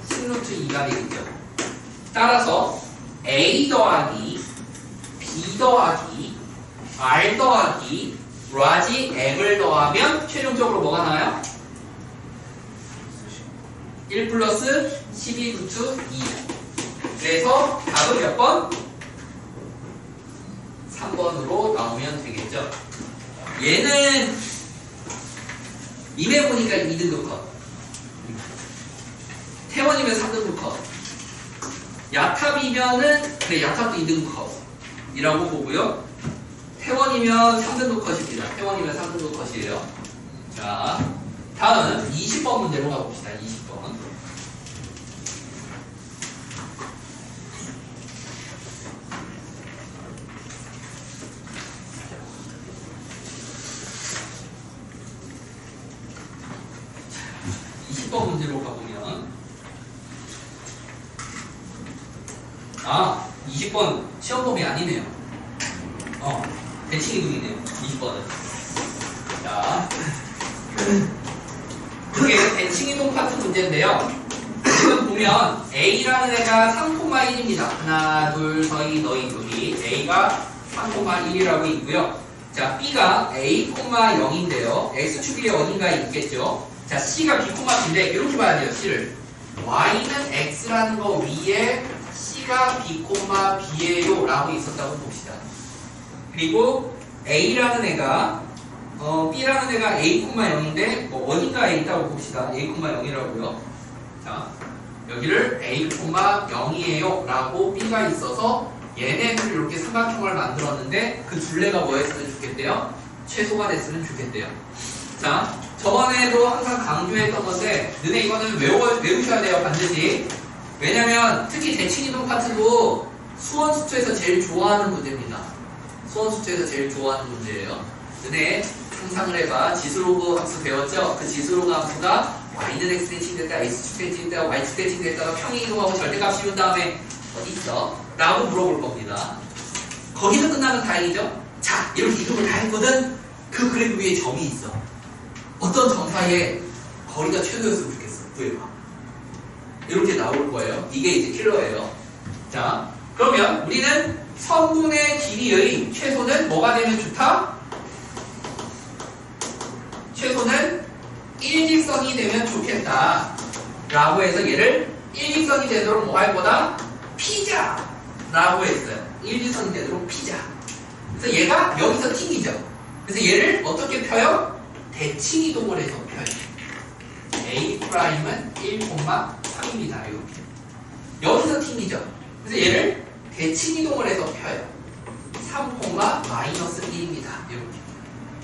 10루트 2가 되겠죠. 따라서 a 더하기 b 더하기 r 더하기 라지 m을 더하면 최종적으로 뭐가 나와요? 1 플러스 12루트 2. 그래서 답은 몇 번? 3번으로 나오면 되겠죠. 얘는 임해 보니까 2등급 컷. 태원이면 3등급 컷. 야탑이면은 그래 야탑도 2등급 컷이라고 보고요. 태원이면 3등급 컷입니다. 태원이면 3등급 컷이에요. 자, 다음 20번 문제로 가봅시다. 20번. 문제로 가보면 20번 시험범위 아니네요. 대칭이동이네요. 20번은. 자, 이게 대칭이동 파트 문제인데요. 지금 보면 A라는 애가 3,1입니다. 하나, 둘, 너희 둘이 A가 3,1이라고 있고요. 자, B가 A, 0인데요. X축 위에 어딘가에 있겠죠. 자, C가 B, B인데 이렇게 봐야 돼요. C를 Y는 X라는 거 위에 C가 B, B예요 라고 있었다고 봅시다. 그리고 A라는 애가 B라는 애가 A, 0인데 어딘가에 있다고 봅시다. A, 0이라고요. 자, 여기를 A, 0이에요 라고 B가 있어서 얘네들 이렇게 삼각형을 만들었는데 그 둘레가 뭐였으면 좋겠대요? 최소가 됐으면 좋겠대요. 자, 저번에도 항상 강조했던 건데 너네 이거는 외우셔야 돼요. 반드시. 왜냐면 특히 대칭이동 파트도 수원수투에서 제일 좋아하는 문제입니다. 수원수투에서 제일 좋아하는 문제예요. 너네 상상을 해봐. 지수로그 함수 배웠죠? 그 지수로그 함수가 y는 x 대칭됐다, x축 대칭됐다, y축 대칭됐다가 평행이동하고 절대값 씌운 다음에 어디 있어? 라고 물어볼 겁니다. 거기서 끝나면 다행이죠? 자, 이렇게 이동을 다 했거든? 그 그래프 위에 점이 있어. 어떤 점 사이에 거리가 최소였으면 좋겠어. 구해봐. 이렇게 나올 거예요. 이게 이제 킬러예요. 자, 그러면 우리는 선분의 길이의 최소는 뭐가 되면 좋다? 최소는 일직선이 되면 좋겠다. 라고 해서 얘를 일직선이 되도록 뭐 할 거다? 피자! 라고 했어요. 일직선이 되도록 피자. 그래서 얘가 여기서 튕기죠. 그래서 얘를 어떻게 펴요? 대칭이동을 해서 펴요. A'은 1,3입니다. 이렇게. 여기서 튕기죠. 그래서 얘를 대칭이동을 해서 펴요. 3,-1입니다. 이렇게.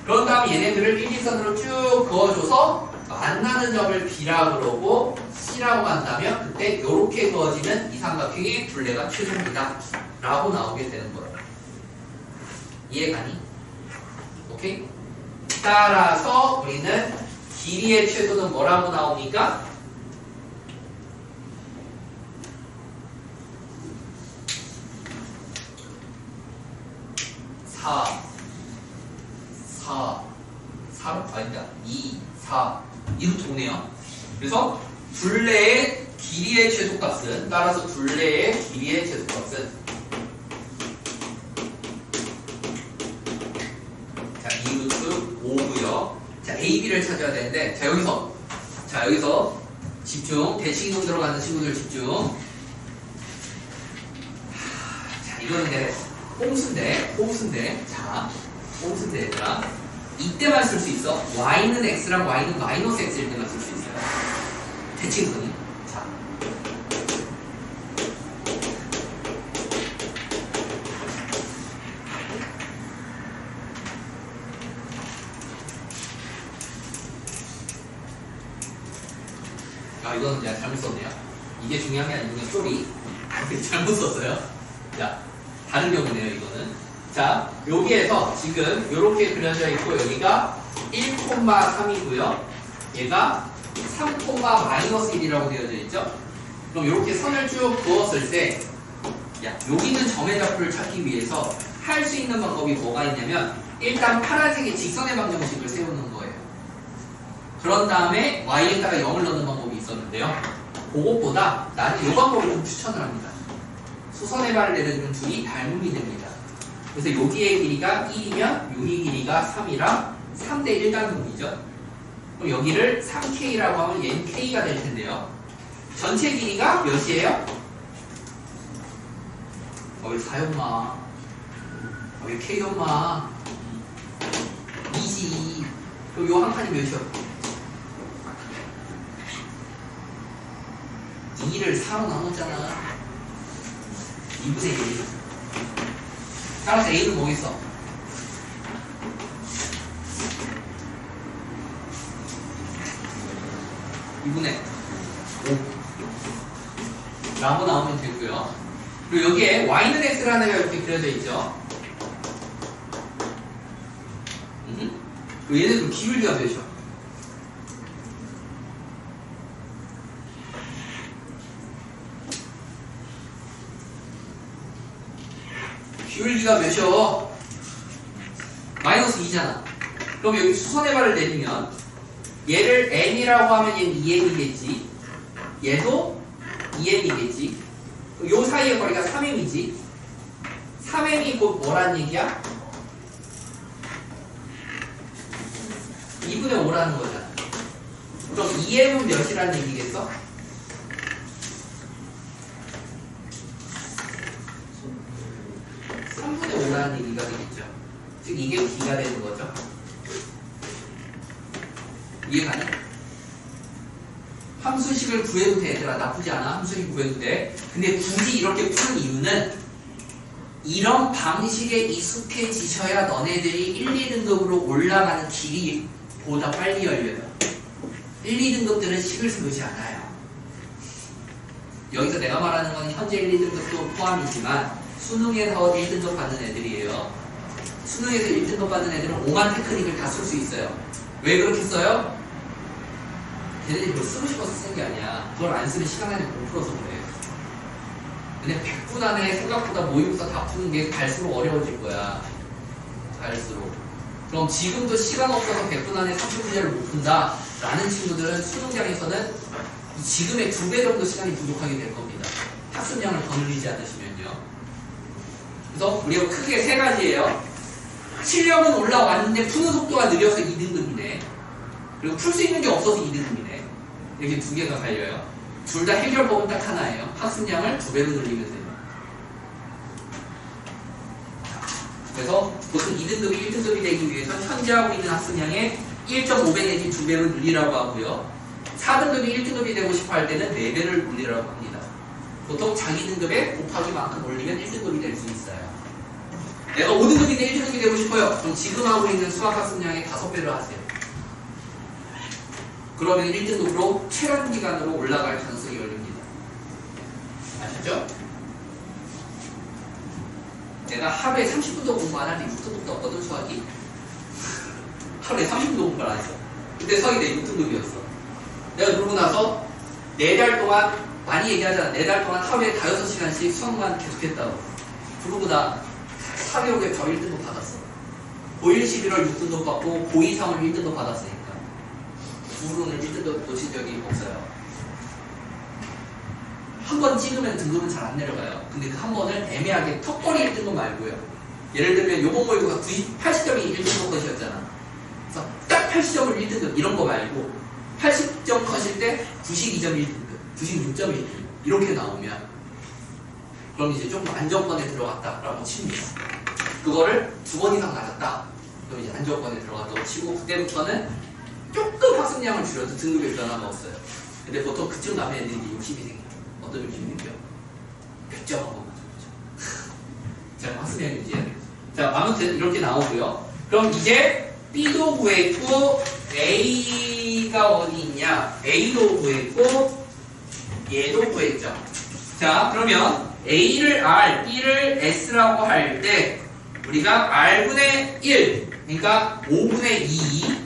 그런 다음에 얘네들을 일직선으로 쭉 그어줘서 만나는 점을 B라 그러고 C라고 한다면 그때 이렇게 그어지는 이 삼각형의 둘레가 최소입니다. 라고 나오게 되는 거예요. 이해가니? 오케이? 따라서 우리는 길이의 최소는 뭐라고 나옵니까? 2, 4 이렇게 오네요. 그래서 둘레의 길이의 최소값은 따라서 둘레의 길이의 최소값은 자 2루트 5고요. 자 A, B를 찾아야 되는데 자 여기서 집중. 대칭이동 들어가는 친구들 집중. 자 이거는 이제 꼼수인데 자 꼼수인데 얘들아 이때만 쓸 수 있어. y는 x랑 y는 마이너스 x일 때만 쓸 수 있어요. 대칭이동이. 자. 이거는 내가 잘못 썼네요. 이게 중요한 게 아니고 쏘리. 잘못 썼어요. 자, 다른 경우네요, 이거는. 자, 여기에서 지금 이렇게 그려져 있고 여기가 1,3이고요. 얘가 3,-1이라고 되어져 있죠. 그럼 이렇게 선을 쭉 그었을 때 여기 있는 점의 좌표를 찾기 위해서 할 수 있는 방법이 뭐가 있냐면 일단 파란색의 직선의 방정식을 세우는 거예요. 그런 다음에 y에다가 0을 넣는 방법이 있었는데요. 그것보다 나는 이 방법을 좀 추천을 합니다. 수선의 발을 내려주면 둘이 닮음이 됩니다. 그래서 여기의 길이가 1이면 여기 길이가 3이라 3대 1 닮음이죠. 그럼 여기를 3K라고 하면 얘는 K가 될 텐데요. 전체 길이가 몇이에요? 왜 4였마? 왜 K였마? 2지. 그럼 요 한 칸이 몇이요? 2를 4로 나눴잖아. 2분의 1. 따라서 A는 뭐겠어? 2분의 5 라고 나오면 되고요. 그리고 여기에 y는 x라는 애가 이렇게 그려져 있죠. 그리고 얘는 그 기울기가 몇이죠? 기울기가 몇이요? 마이너스 2잖아. 그럼 여기 수선의 발을 내리면 얘를 n이라고 하면 얘는 2n이겠지. 얘도 2n이겠지. 요 사이의 거리가 3m이지. 3m이 곧 뭐란 얘기야? 2분의 5라는 거잖아. 그럼 2m은 몇이라는 얘기겠어? 라는 얘기가 되겠죠. 즉 이게 B가 되는 거죠. 이해가 안 돼? 함수식을 구해도 돼. 얘들아 나쁘지 않아. 함수식 구해도 돼. 근데 굳이 이렇게 푸는 이유는 이런 방식에 익숙해지셔야 너네들이 1, 2등급으로 올라가는 길이 보다 빨리 열려요. 1, 2등급들은 식을 쓰지 않아요. 여기서 내가 말하는 건 현재 1, 2등급도 포함이지만 수능에서 1등급 받는 애들이에요. 수능에서 1등급 받는 애들은 오만 테크닉을 다 쓸 수 있어요. 왜 그렇게 써요? 걔네들이 그걸 쓰고 싶어서 쓴 게 아니야. 그걸 안 쓰면 시간 안에 못 풀어서 그래. 근데 100분 안에 생각보다 모의고사 다 푸는 게 갈수록 어려워질 거야. 갈수록. 그럼 지금도 시간 없어서 100분 안에 30문제를 못 푼다 라는 친구들은 수능장에서는 지금의 2배 정도 시간이 부족하게 될 겁니다. 학습량을 더 늘리지 않으시면요. 그래서 우리가 크게 3가지예요. 실력은 올라왔는데 푸는 속도가 느려서 2등급이네. 그리고 풀 수 있는 게 없어서 2등급이네. 이렇게 2개가 갈려요. 둘 다 해결법은 딱 하나예요. 학습량을 2배로 늘리면 돼요. 그래서 보통 2등급이 1등급이 되기 위해서 현재 하고 있는 학습량의 1.5배 내지 2배로 늘리라고 하고요. 4등급이 1등급이 되고 싶어 할 때는 4배를 올리라고 합니다. 보통 자기 등급에 곱하기만큼 올리면 1등급이 될 수 있어요. 내가 5등급인데 1등급이 되고 싶어요. 그럼 지금 하고 있는 수학 학습량의 5배를 하세요. 그러면 1등급으로 최단 기간으로 올라갈 가능성이 열립니다. 아셨죠? 내가 하루에 30분도 공부 안 하는데 6등급 떴거든 수학이. 하루에 30분도 공부 안 했어. 그때 수학이 내 6등급이었어. 내가 그러고 나서 4달 동안 많이 얘기하잖아. 4달 동안 하루에 5-6시간씩 수학만 계속했다고. 그러고 나 사교육에 바로 1등급 받았어. 고1 11월 6등급 받고 고2 3월 1등급 받았으니까. 구로는 1등급 놓친 적이 없어요. 한 번 찍으면 등급은 잘 안 내려가요. 근데 그 한 번을 애매하게 턱걸이 1등급 말고요. 예를 들면 요번 모의고사 80점이 1등급 컷이었잖아. 그래서 딱 80점을 1등급 이런 거 말고 80점 컷일 때 92점 1등급, 96점 1등급 이렇게 나오면 그럼 이제 조금 안정권에 들어갔다라고 칩니다. 그거를 2번 이상 맞았다. 그럼 이제 안정권에 들어갔다고 치고 그때부터는 조금 학습량을 줄여도 등급에 변화가 없어요. 근데 보통 그쯤 가면 애들이 욕심이 생겨요. 어떤 욕심이 생겨요? 100점 한 번만 줘. 자, 학습량 유지해야 되겠죠. 자, 아무튼 이렇게 나오고요. 그럼 이제 B도 구했고 A가 어디 있냐? A도 구했고 얘도 구했죠. 자, 그러면 A를 R, B를 S라고 할 때 우리가 R분의 1, 그러니까 5분의 2,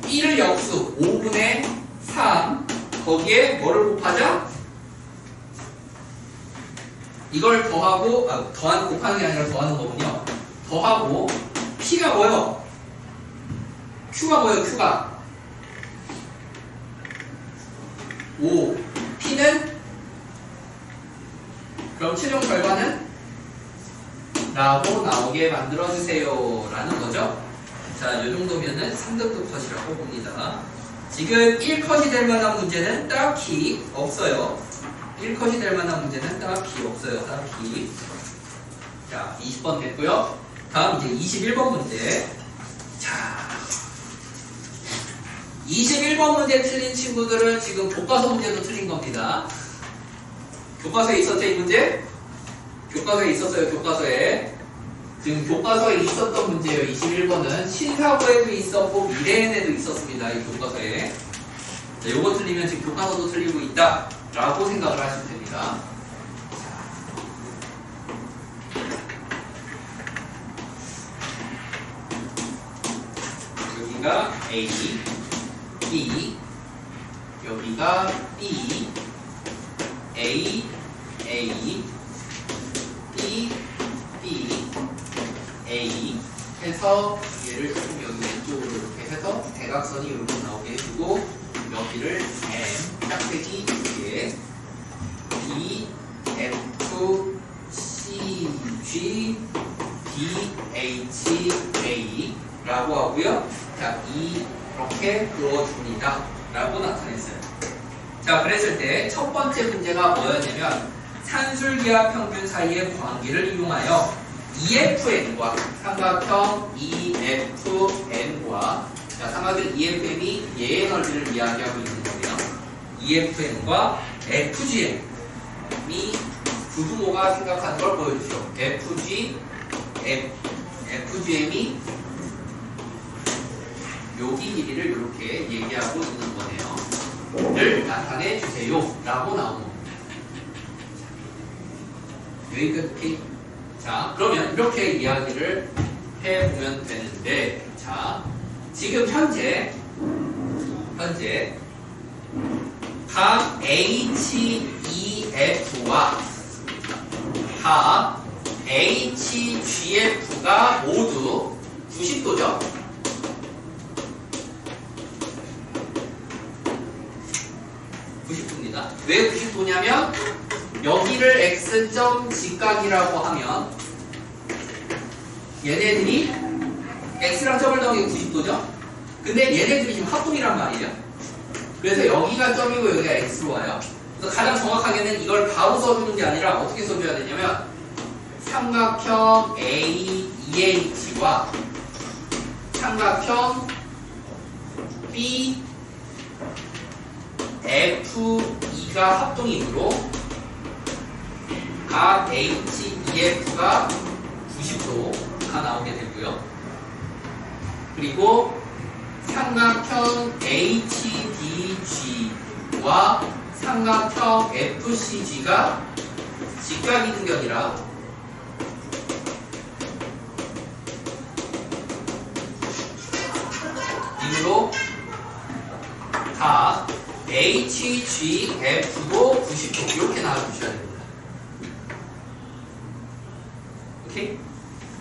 B를 역수 5분의 3, 거기에 뭐를 곱하자? 이걸 더하고, 곱하는 게 아니라 더하는 거군요. 더하고 P가 뭐요? Q가 뭐예요? Q가 5, P는 그럼 최종 결과는 라고 나오게 만들어주세요 라는 거죠. 자, 이 정도면은 3등급 컷이라고 봅니다. 지금 1컷이 될 만한 문제는 딱히 없어요. 1컷이 될 만한 문제는 딱히 없어요. 딱히. 자, 20번 됐고요. 다음 이제 21번 문제. 자, 21번 문제 틀린 친구들은 지금 교과서 문제도 틀린 겁니다. 교과서에 있었죠, 이 문제? 교과서에 있었어요, 교과서에. 지금 교과서에 있었던 문제예요. 21번은 신사고에도 있었고 미래엔에도 있었습니다. 이 교과서에. 자, 요거 틀리면 지금 교과서도 틀리고 있다 라고 생각을 하시면 됩니다. 여기가 A, B, 여기가 B, A, A, B, B, A 해서 얘를 조금 여기 왼쪽으로 이렇게 해서 대각선이 이렇게 나오게 해주고 여기를 M 짝대기 2개 B, F, C, G, D, H, A 라고 하고요. 자, 이렇게 그어줍니다 라고 나타냈어요. 자, 그랬을 때 첫 번째 문제가 뭐였냐면 산술기와 평균 사이의 관계를 이용하여 EFN과 삼각형 EFN과 자, 삼각형 EFN이 얘의 넓이를 이야기하고 있는 거고요. EFN과 FGM이 부부모가 생각하는 걸 보여주죠. FGM이 여기 길이를 이렇게 얘기하고 있는 거네요. 를 나타내 주세요 라고 나오는 겁니다. 여기까지. 자, 그러면 이렇게 이야기를 해보면 되는데, 자, 지금 현재 각 HEF와 각 HGF가 모두 90도죠? 왜 90도냐면 여기를 x점 직각이라고 하면 얘네들이 x랑 점을 넣은 게 90도죠? 근데 얘네들이 지금 합동이란 말이에요. 그래서 여기가 점이고 여기가 x로 와요. 그래서 가장 정확하게는 이걸 바로 써주는 게 아니라 어떻게 써줘야 되냐면 삼각형 AEH와 삼각형 B F2가 합동이므로 각 HEF가 90도가 나오게 되고요. 그리고 삼각형 HDG와 삼각형 FCG가 직각이등변이라 이므로 각 HGF도 90도 이렇게 나와주셔야 됩니다. 오케이?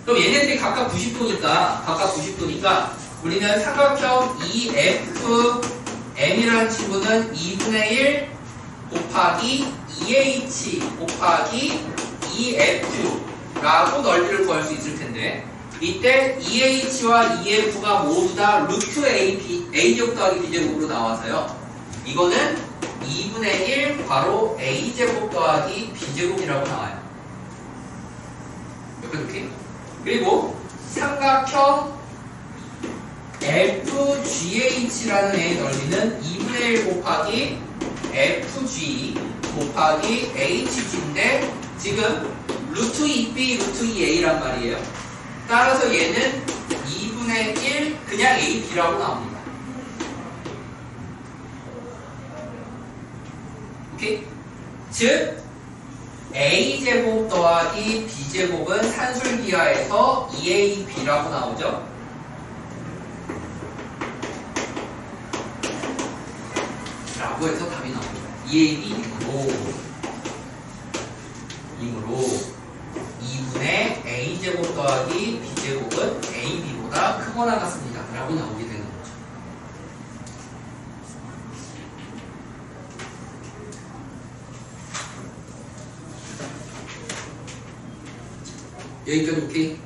그럼 얘네들이 각각 90도니까 우리는 삼각형 EFM이라는 친구는 2분의 1 곱하기 EH 곱하기 EF라고 넓이를 구할 수 있을 텐데 이때 EH와 EF가 모두 다 루트 A제곱 더하기 B제곱으로 나와서요. 이거는 2분의 1 괄호 A제곱 더하기 B제곱이라고 나와요. 이렇게. 그리고 삼각형 FGH라는 애의 넓이는 2분의 1 곱하기 FG 곱하기 HG인데 지금 루트 2B, 루트 2A란 말이에요. 따라서 얘는 2분의 1 그냥 AB라고 나옵니다. 오케이? 즉 A제곱 더하기 B제곱은 산술기하에서 2AB라고 나오죠? 라고 해서 답이 나옵니다. 2AB이므로 2분의 A제곱 더하기 B제곱은 AB보다 크거나 같습니다. 라고 나오게 되는 거죠. 여기까지 오케이?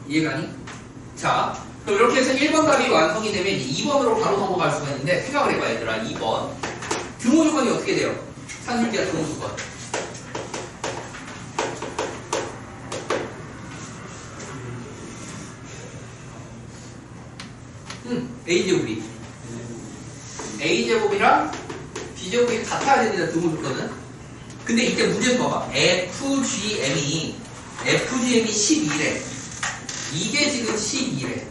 이해가니? 자, 그럼 이렇게 해서 1번 답이 완성이 되면 이제 2번으로 바로 넘어갈 수가 있는데 생각을 해봐 얘들아. 2번 등호 조건이 어떻게 돼요? 산술기하 등호 조건. A제곱이 A제곱이랑 B제곱이 같아야 됩니다. 등호조건은. 근데 이때 문제에서 봐봐. FGM이 12래. 이게 지금 12래.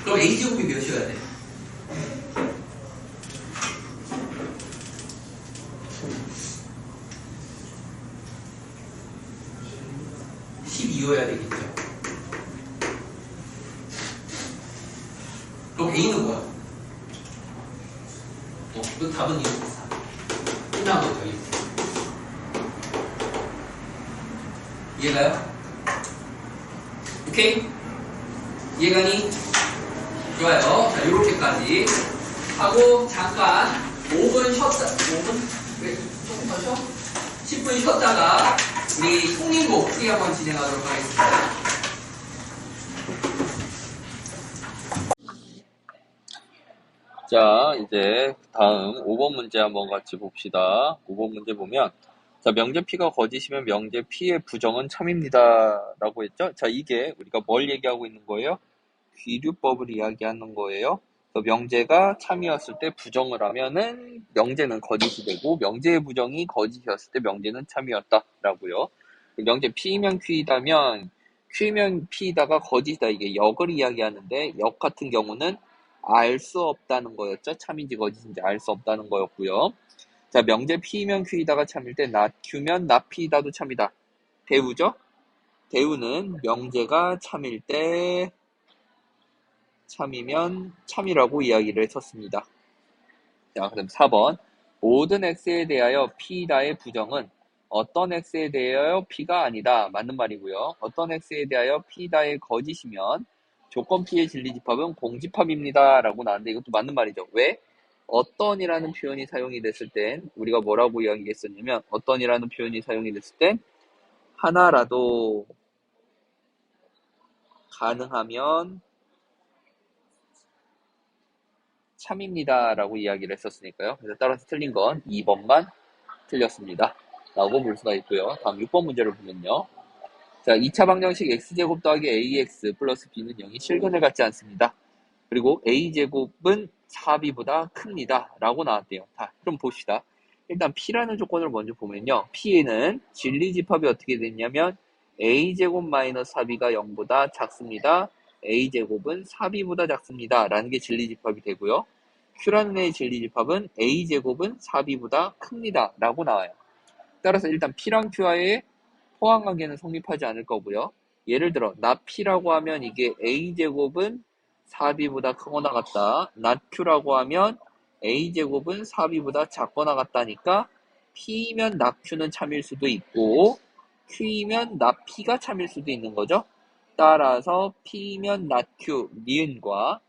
그럼 A제곱이 몇이어야 돼? (12)여야 되겠죠. 그럼 A는 뭐야? 그 답은 이거 끝난 거죠. 이해가요? 오케이? 이해가니? 좋아요. 자, 요렇게까지 하고 잠깐 5분 쉬었다. 5분? 왜 조금 더 쉬어? 10분 쉬었다가 우리 속림곡 풀이 한번 진행하도록 하겠습니다. 자, 이제 다음 5번 문제 한번 같이 봅시다. 5번 문제 보면, 자, 명제 P가 거짓이면 명제 P의 부정은 참입니다. 라고 했죠? 자, 이게 우리가 뭘 얘기하고 있는 거예요? 귀류법을 이야기하는 거예요. 명제가 참이었을 때 부정을 하면은 명제는 거짓이 되고, 명제의 부정이 거짓이었을 때 명제는 참이었다. 라고요. 명제 P이면 Q이다면, Q이면 P이다가 거짓이다. 이게 역을 이야기하는데, 역 같은 경우는 알 수 없다는 거였죠. 참인지 거짓인지 알 수 없다는 거였고요. 자, 명제 P면 Q이다가 참일 때 not Q면 not P이다도 참이다. 대우죠? 대우는 명제가 참일 때 참이면 참이라고 이야기를 했었습니다. 자, 그럼 4번. 모든 x에 대하여 P다의 부정은 어떤 x에 대하여 P가 아니다. 맞는 말이고요. 어떤 x에 대하여 P다의 거짓이면 조건 P의 진리집합은 공집합입니다. 라고 나왔는데 이것도 맞는 말이죠. 왜? 어떤이라는 표현이 사용이 됐을 땐 우리가 뭐라고 이야기했었냐면 어떤이라는 표현이 사용이 됐을 땐 하나라도 가능하면 참입니다. 라고 이야기를 했었으니까요. 그래서 따라서 틀린 건 2번만 틀렸습니다. 라고 볼 수가 있고요. 다음 6번 문제를 보면요. 자, 2차 방정식 x제곱 더하기 ax 플러스 b는 0이 실근을 갖지 않습니다. 그리고 a제곱은 4b보다 큽니다. 라고 나왔대요. 자, 그럼 봅시다. 일단 p라는 조건을 먼저 보면요. p에는 진리집합이 어떻게 됐냐면 a제곱 마이너스 4b가 0보다 작습니다. a제곱은 4b보다 작습니다. 라는 게 진리집합이 되고요. q라는 애의 진리집합은 a제곱은 4b보다 큽니다. 라고 나와요. 따라서 일단 p랑 q와의 포함관계는 성립하지 않을 거고요. 예를 들어 not p라고 하면 이게 a제곱은 4b보다 크거나 같다. not q라고 하면 a제곱은 4b보다 작거나 같다니까 p면 not q는 참일 수도 있고 q이면 not p가 참일 수도 있는 거죠. 따라서 p면 not q, 니은과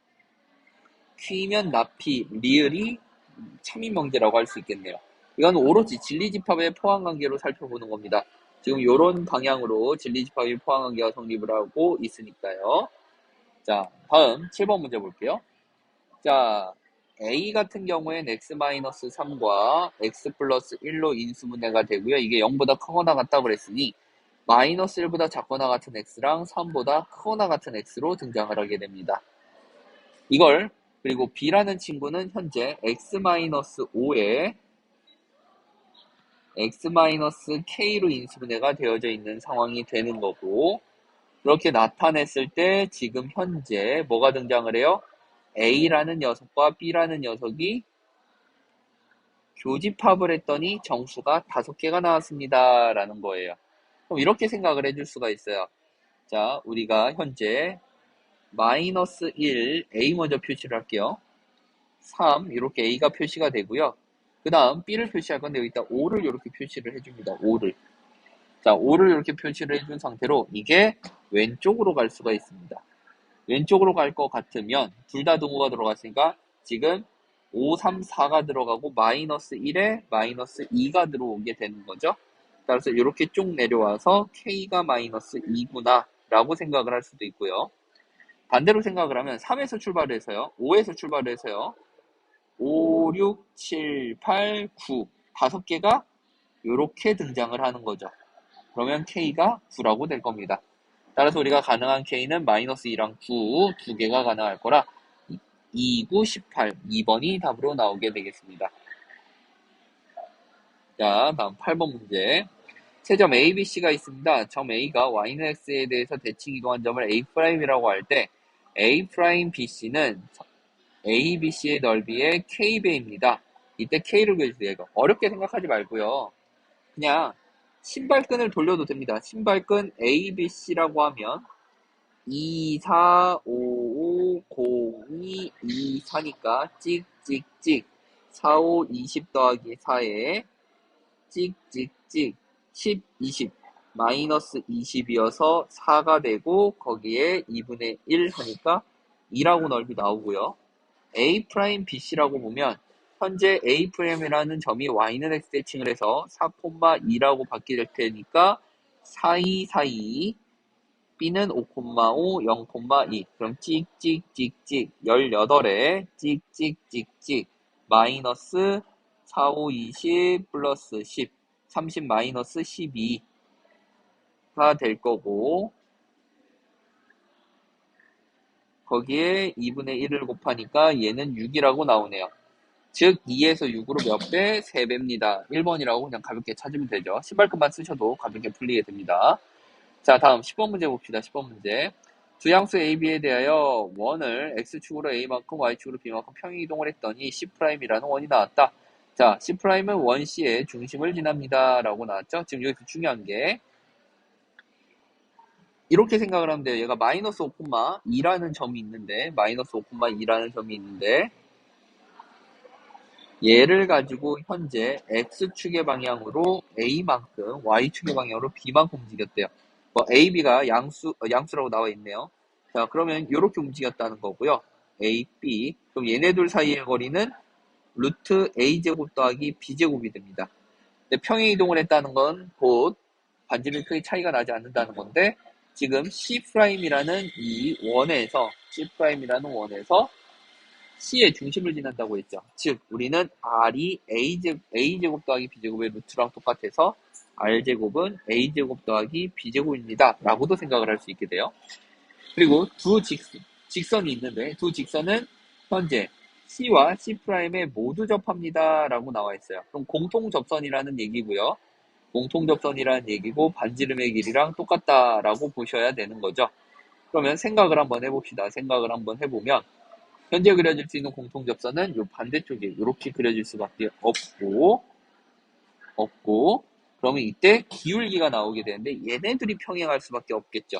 q면 not p, 리을이 참인 명제라고 할 수 있겠네요. 이건 오로지 진리집합의 포함관계로 살펴보는 겁니다. 지금 이런 방향으로 진리집합의 포함관계가 성립을 하고 있으니까요. 자, 다음 7번 문제 볼게요. 자, a 같은 경우엔 x-3과 x 플러스 1로 인수분해가 되고요. 이게 0보다 크거나 같다고 그랬으니 마이너스 1보다 작거나 같은 x랑 3보다 크거나 같은 x로 등장을 하게 됩니다. 이걸 그리고 b라는 친구는 현재 x-5에 x-k로 인수분해가 되어져 있는 상황이 되는 거고 그렇게 나타냈을 때 지금 현재 뭐가 등장을 해요? A라는 녀석과 B라는 녀석이 교집합을 했더니 정수가 5개가 나왔습니다. 라는 거예요. 그럼 이렇게 생각을 해줄 수가 있어요. 자, 우리가 현재 마이너스 1, A 먼저 표시를 할게요. 3, 이렇게 A가 표시가 되고요. 그 다음 B를 표시할 건데 여기다 5를 이렇게 표시를 해줍니다. 5를. 자, 5를 이렇게 표시를 해준 상태로 이게 왼쪽으로 갈 수가 있습니다. 왼쪽으로 갈 것 같으면 둘 다 동호가 들어갔으니까 지금 5, 3, 4가 들어가고 마이너스 1에 마이너스 2가 들어오게 되는 거죠. 따라서 이렇게 쭉 내려와서 K가 마이너스 2구나 라고 생각을 할 수도 있고요. 반대로 생각을 하면 3에서 출발을 해서요. 5에서 출발을 해서요. 5, 6, 7, 8, 9 5개가 이렇게 등장을 하는 거죠. 그러면 K가 9라고 될 겁니다. 따라서 우리가 가능한 K는 마이너스 2랑 9 두 개가 가능할 거라 2, 9, 18 2번이 답으로 나오게 되겠습니다. 자, 다음 8번 문제. 채점 A, B, C가 있습니다. 점 A가 Y는 X에 대해서 대칭 이동한 점을 A'이라고 할 때 A', B, C는 A, B, C의 넓이의 K배입니다. 이때 K를 구해주세요. 이거 어렵게 생각하지 말고요. 그냥 신발끈을 돌려도 됩니다. 신발끈 A, B, C라고 하면 2, 4, 5, 5, 0, 2, 2, 4니까 찍, 찍, 찍. 4, 5, 20 더하기 4에 찍, 찍, 찍. 10, 20. 마이너스 20이어서 4가 되고 거기에 2분의 1 하니까 2라고 넓이 나오고요. A', BC라고 보면 현재 A'이라는 점이 Y는 X 대칭을 해서 4,2라고 받게 될 테니까 4, 2, B는 5,5, 0,2. 그럼 찍찍찍찍 18에 찍찍찍찍 마이너스 4, 5, 20 플러스 10, 30 마이너스 12가 될 거고 거기에 2분의 1을 곱하니까 얘는 6이라고 나오네요. 즉 2에서 6으로 몇 배? 3배입니다. 1번이라고 그냥 가볍게 찾으면 되죠. 신발끈만 쓰셔도 가볍게 풀리게 됩니다. 자, 다음 10번 문제 봅시다. 10번 문제. 두 양수 A, B에 대하여 원을 X축으로 A만큼 Y축으로 B만큼 평행이동을 했더니 C'이라는 원이 나왔다. 자, C'은 원 C의 중심을 지납니다. 라고 나왔죠. 지금 여기서 중요한 게 이렇게 생각을 하면 돼요. 얘가 마이너스 5,2라는 점이 있는데 마이너스 5,2라는 점이 있는데 얘를 가지고 현재 X축의 방향으로 A만큼, Y축의 방향으로 B만큼 움직였대요. 뭐 A, B가 양수라고 나와 있네요. 자, 그러면 이렇게 움직였다는 거고요. A, B. 그럼 얘네 둘 사이의 거리는 루트 A제곱 더하기 B제곱이 됩니다. 근데 평행이동을 했다는 건 곧 반지름이 크게 차이가 나지 않는다는 건데 지금 C'이라는 이 원에서 C'이라는 원에서 C의 중심을 지난다고 했죠. 즉 우리는 R이 A제곱 더하기 B제곱의 루트랑 똑같아서 R제곱은 A제곱 더하기 B제곱입니다. 라고도 생각을 할 수 있게 돼요. 그리고 두 직선이 있는데 두 직선은 현재 C와 C'에 모두 접합니다. 라고 나와 있어요. 그럼 공통접선이라는 얘기고요. 공통접선이라는 얘기고 반지름의 길이랑 똑같다라고 보셔야 되는 거죠. 그러면 생각을 한번 해봅시다. 생각을 한번 해보면 현재 그려질 수 있는 공통접선은 이 반대쪽에 이렇게 그려질 수밖에 없고 그러면 이때 기울기가 나오게 되는데 얘네들이 평행할 수밖에 없겠죠.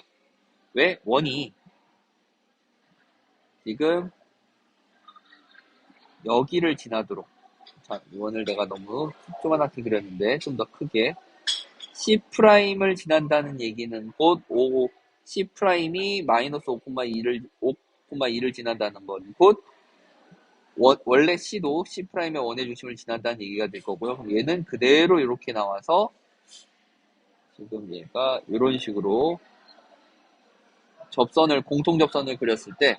왜? 원이 지금 여기를 지나도록 자, 이 원을 내가 너무 조그맣게 그렸는데 좀 더 크게 C'을 지난다는 얘기는 곧 C'이 마이너스 5,2를 지난다는 건 곧 원래 C도 C'의 원의 중심을 지난다는 얘기가 될 거고요. 그럼 얘는 그대로 이렇게 나와서 지금 얘가 이런 식으로 공통접선을 그렸을 때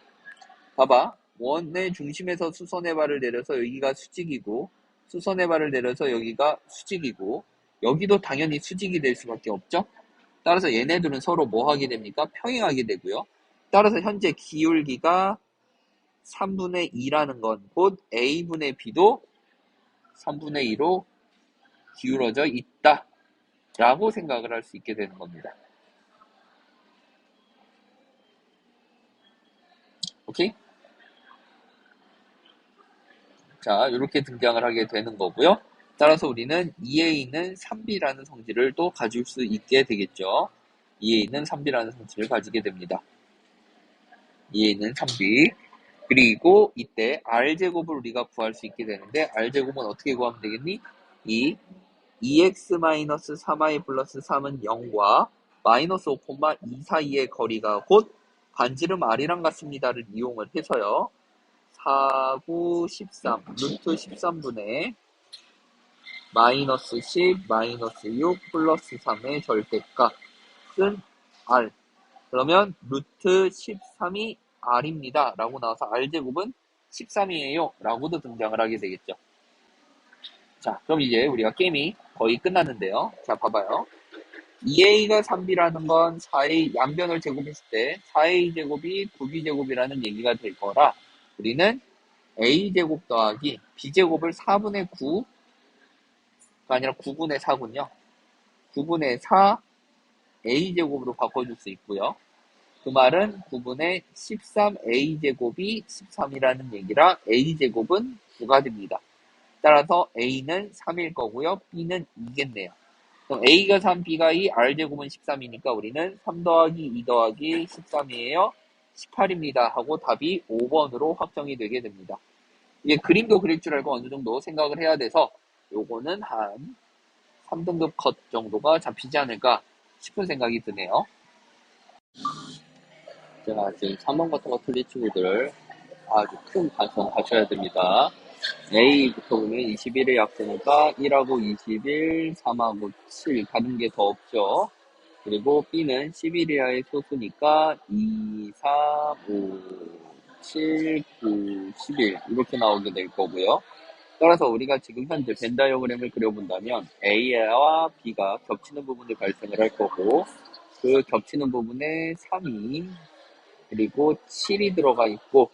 봐봐. 원의 중심에서 수선의 발을 내려서 여기가 수직이고 수선의 발을 내려서 여기가 수직이고 여기도 당연히 수직이 될 수밖에 없죠. 따라서 얘네들은 서로 뭐 하게 됩니까? 평행하게 되고요. 따라서 현재 기울기가 3분의 2라는 건 곧 A분의 B도 3분의 2로 기울어져 있다 라고 생각을 할 수 있게 되는 겁니다. 오케이? 자, 이렇게 등장을 하게 되는 거고요. 따라서 우리는 2에 있는 3B라는 성질을 또 가질 수 있게 되겠죠. 2에 있는 3B라는 성질을 가지게 됩니다. 2에 있는 3B. 그리고 이때 R제곱을 우리가 구할 수 있게 되는데 R제곱은 어떻게 구하면 되겠니? 이 2x-3y 플러스 3은 0과 마이너스 5,2 사이의 거리가 곧 반지름 R이랑 같습니다를 이용을 해서요. 4, 9, 13, 루트 13분의 마이너스 10, 마이너스 6, 플러스 3의 절대값은 R. 그러면 루트 13이 R입니다. 라고 나와서 R제곱은 13이에요. 라고도 등장을 하게 되겠죠. 자, 그럼 이제 우리가 게임이 거의 끝났는데요. 자, 봐봐요. 2a가 3b라는 건 4a 양변을 제곱했을 때 4a 제곱이 9b 제곱이라는 얘기가 될 거라 우리는 a제곱 더하기 b제곱을 4분의 9 아니라 9분의 4군요. 9분의 4 a제곱으로 바꿔줄 수 있고요. 그 말은 9분의 13 a제곱이 13이라는 얘기라 a제곱은 9가 됩니다. 따라서 a는 3일 거고요. b는 2겠네요. 그럼 a가 3, b가 2, r제곱은 13이니까 우리는 3 더하기 2 더하기 13이에요. 18입니다. 하고 답이 5번으로 확정이 되게 됩니다. 이게 그림도 그릴 줄 알고 어느 정도 생각을 해야 돼서 요거는 한 3등급 컷 정도가 잡히지 않을까 싶은 생각이 드네요. 자, 지금 3번 같은 거 틀린 친구들 아주 큰 반성 하셔야 됩니다. A부터 보면 21을 약수니까 1하고 21, 3하고 7 다른 게 더 없죠. 그리고 B는 11 이하의 소수니까 2, 3, 5, 7, 9, 11 이렇게 나오게 될 거고요. 따라서 우리가 지금 현재 벤 다이어그램을 그려본다면 A와 B가 겹치는 부분이 발생을 할 거고 그 겹치는 부분에 3이 그리고 7이 들어가 있고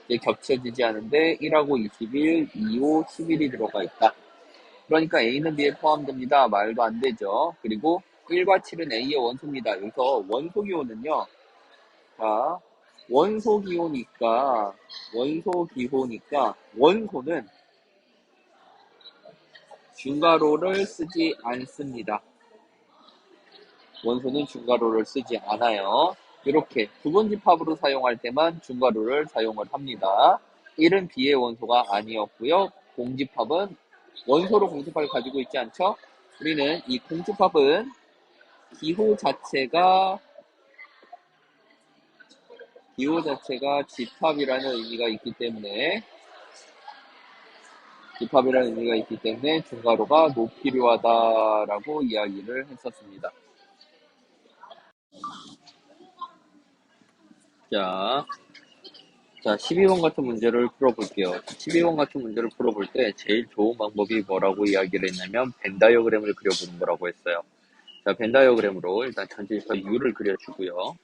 이제 겹쳐지지 않은데 1하고 21, 2, 5, 11이 들어가 있다. 그러니까 A는 B에 포함됩니다. 말도 안 되죠. 그리고 1과 7은 A의 원소입니다. 여기서 원소기호는요. 자, 원소기호니까 원소는 중괄호를 쓰지 않습니다. 원소는 중괄호를 쓰지 않아요. 이렇게 부분집합으로 사용할 때만 중괄호를 사용을 합니다. 1은 B의 원소가 아니었고요. 공집합은 원소로 공집합을 가지고 있지 않죠? 우리는 이 공집합은 기호 자체가 집합이라는 의미가 있기 때문에 중괄호가 노필요하다라고 이야기를 했었습니다. 자, 12번 같은 문제를 풀어볼게요. 12번 같은 문제를 풀어볼 때 제일 좋은 방법이 뭐라고 이야기를 했냐면 벤 다이어그램을 그려보는 거라고 했어요. 자, 벤 다이어그램으로 일단 전체에서 U를 그려주고요.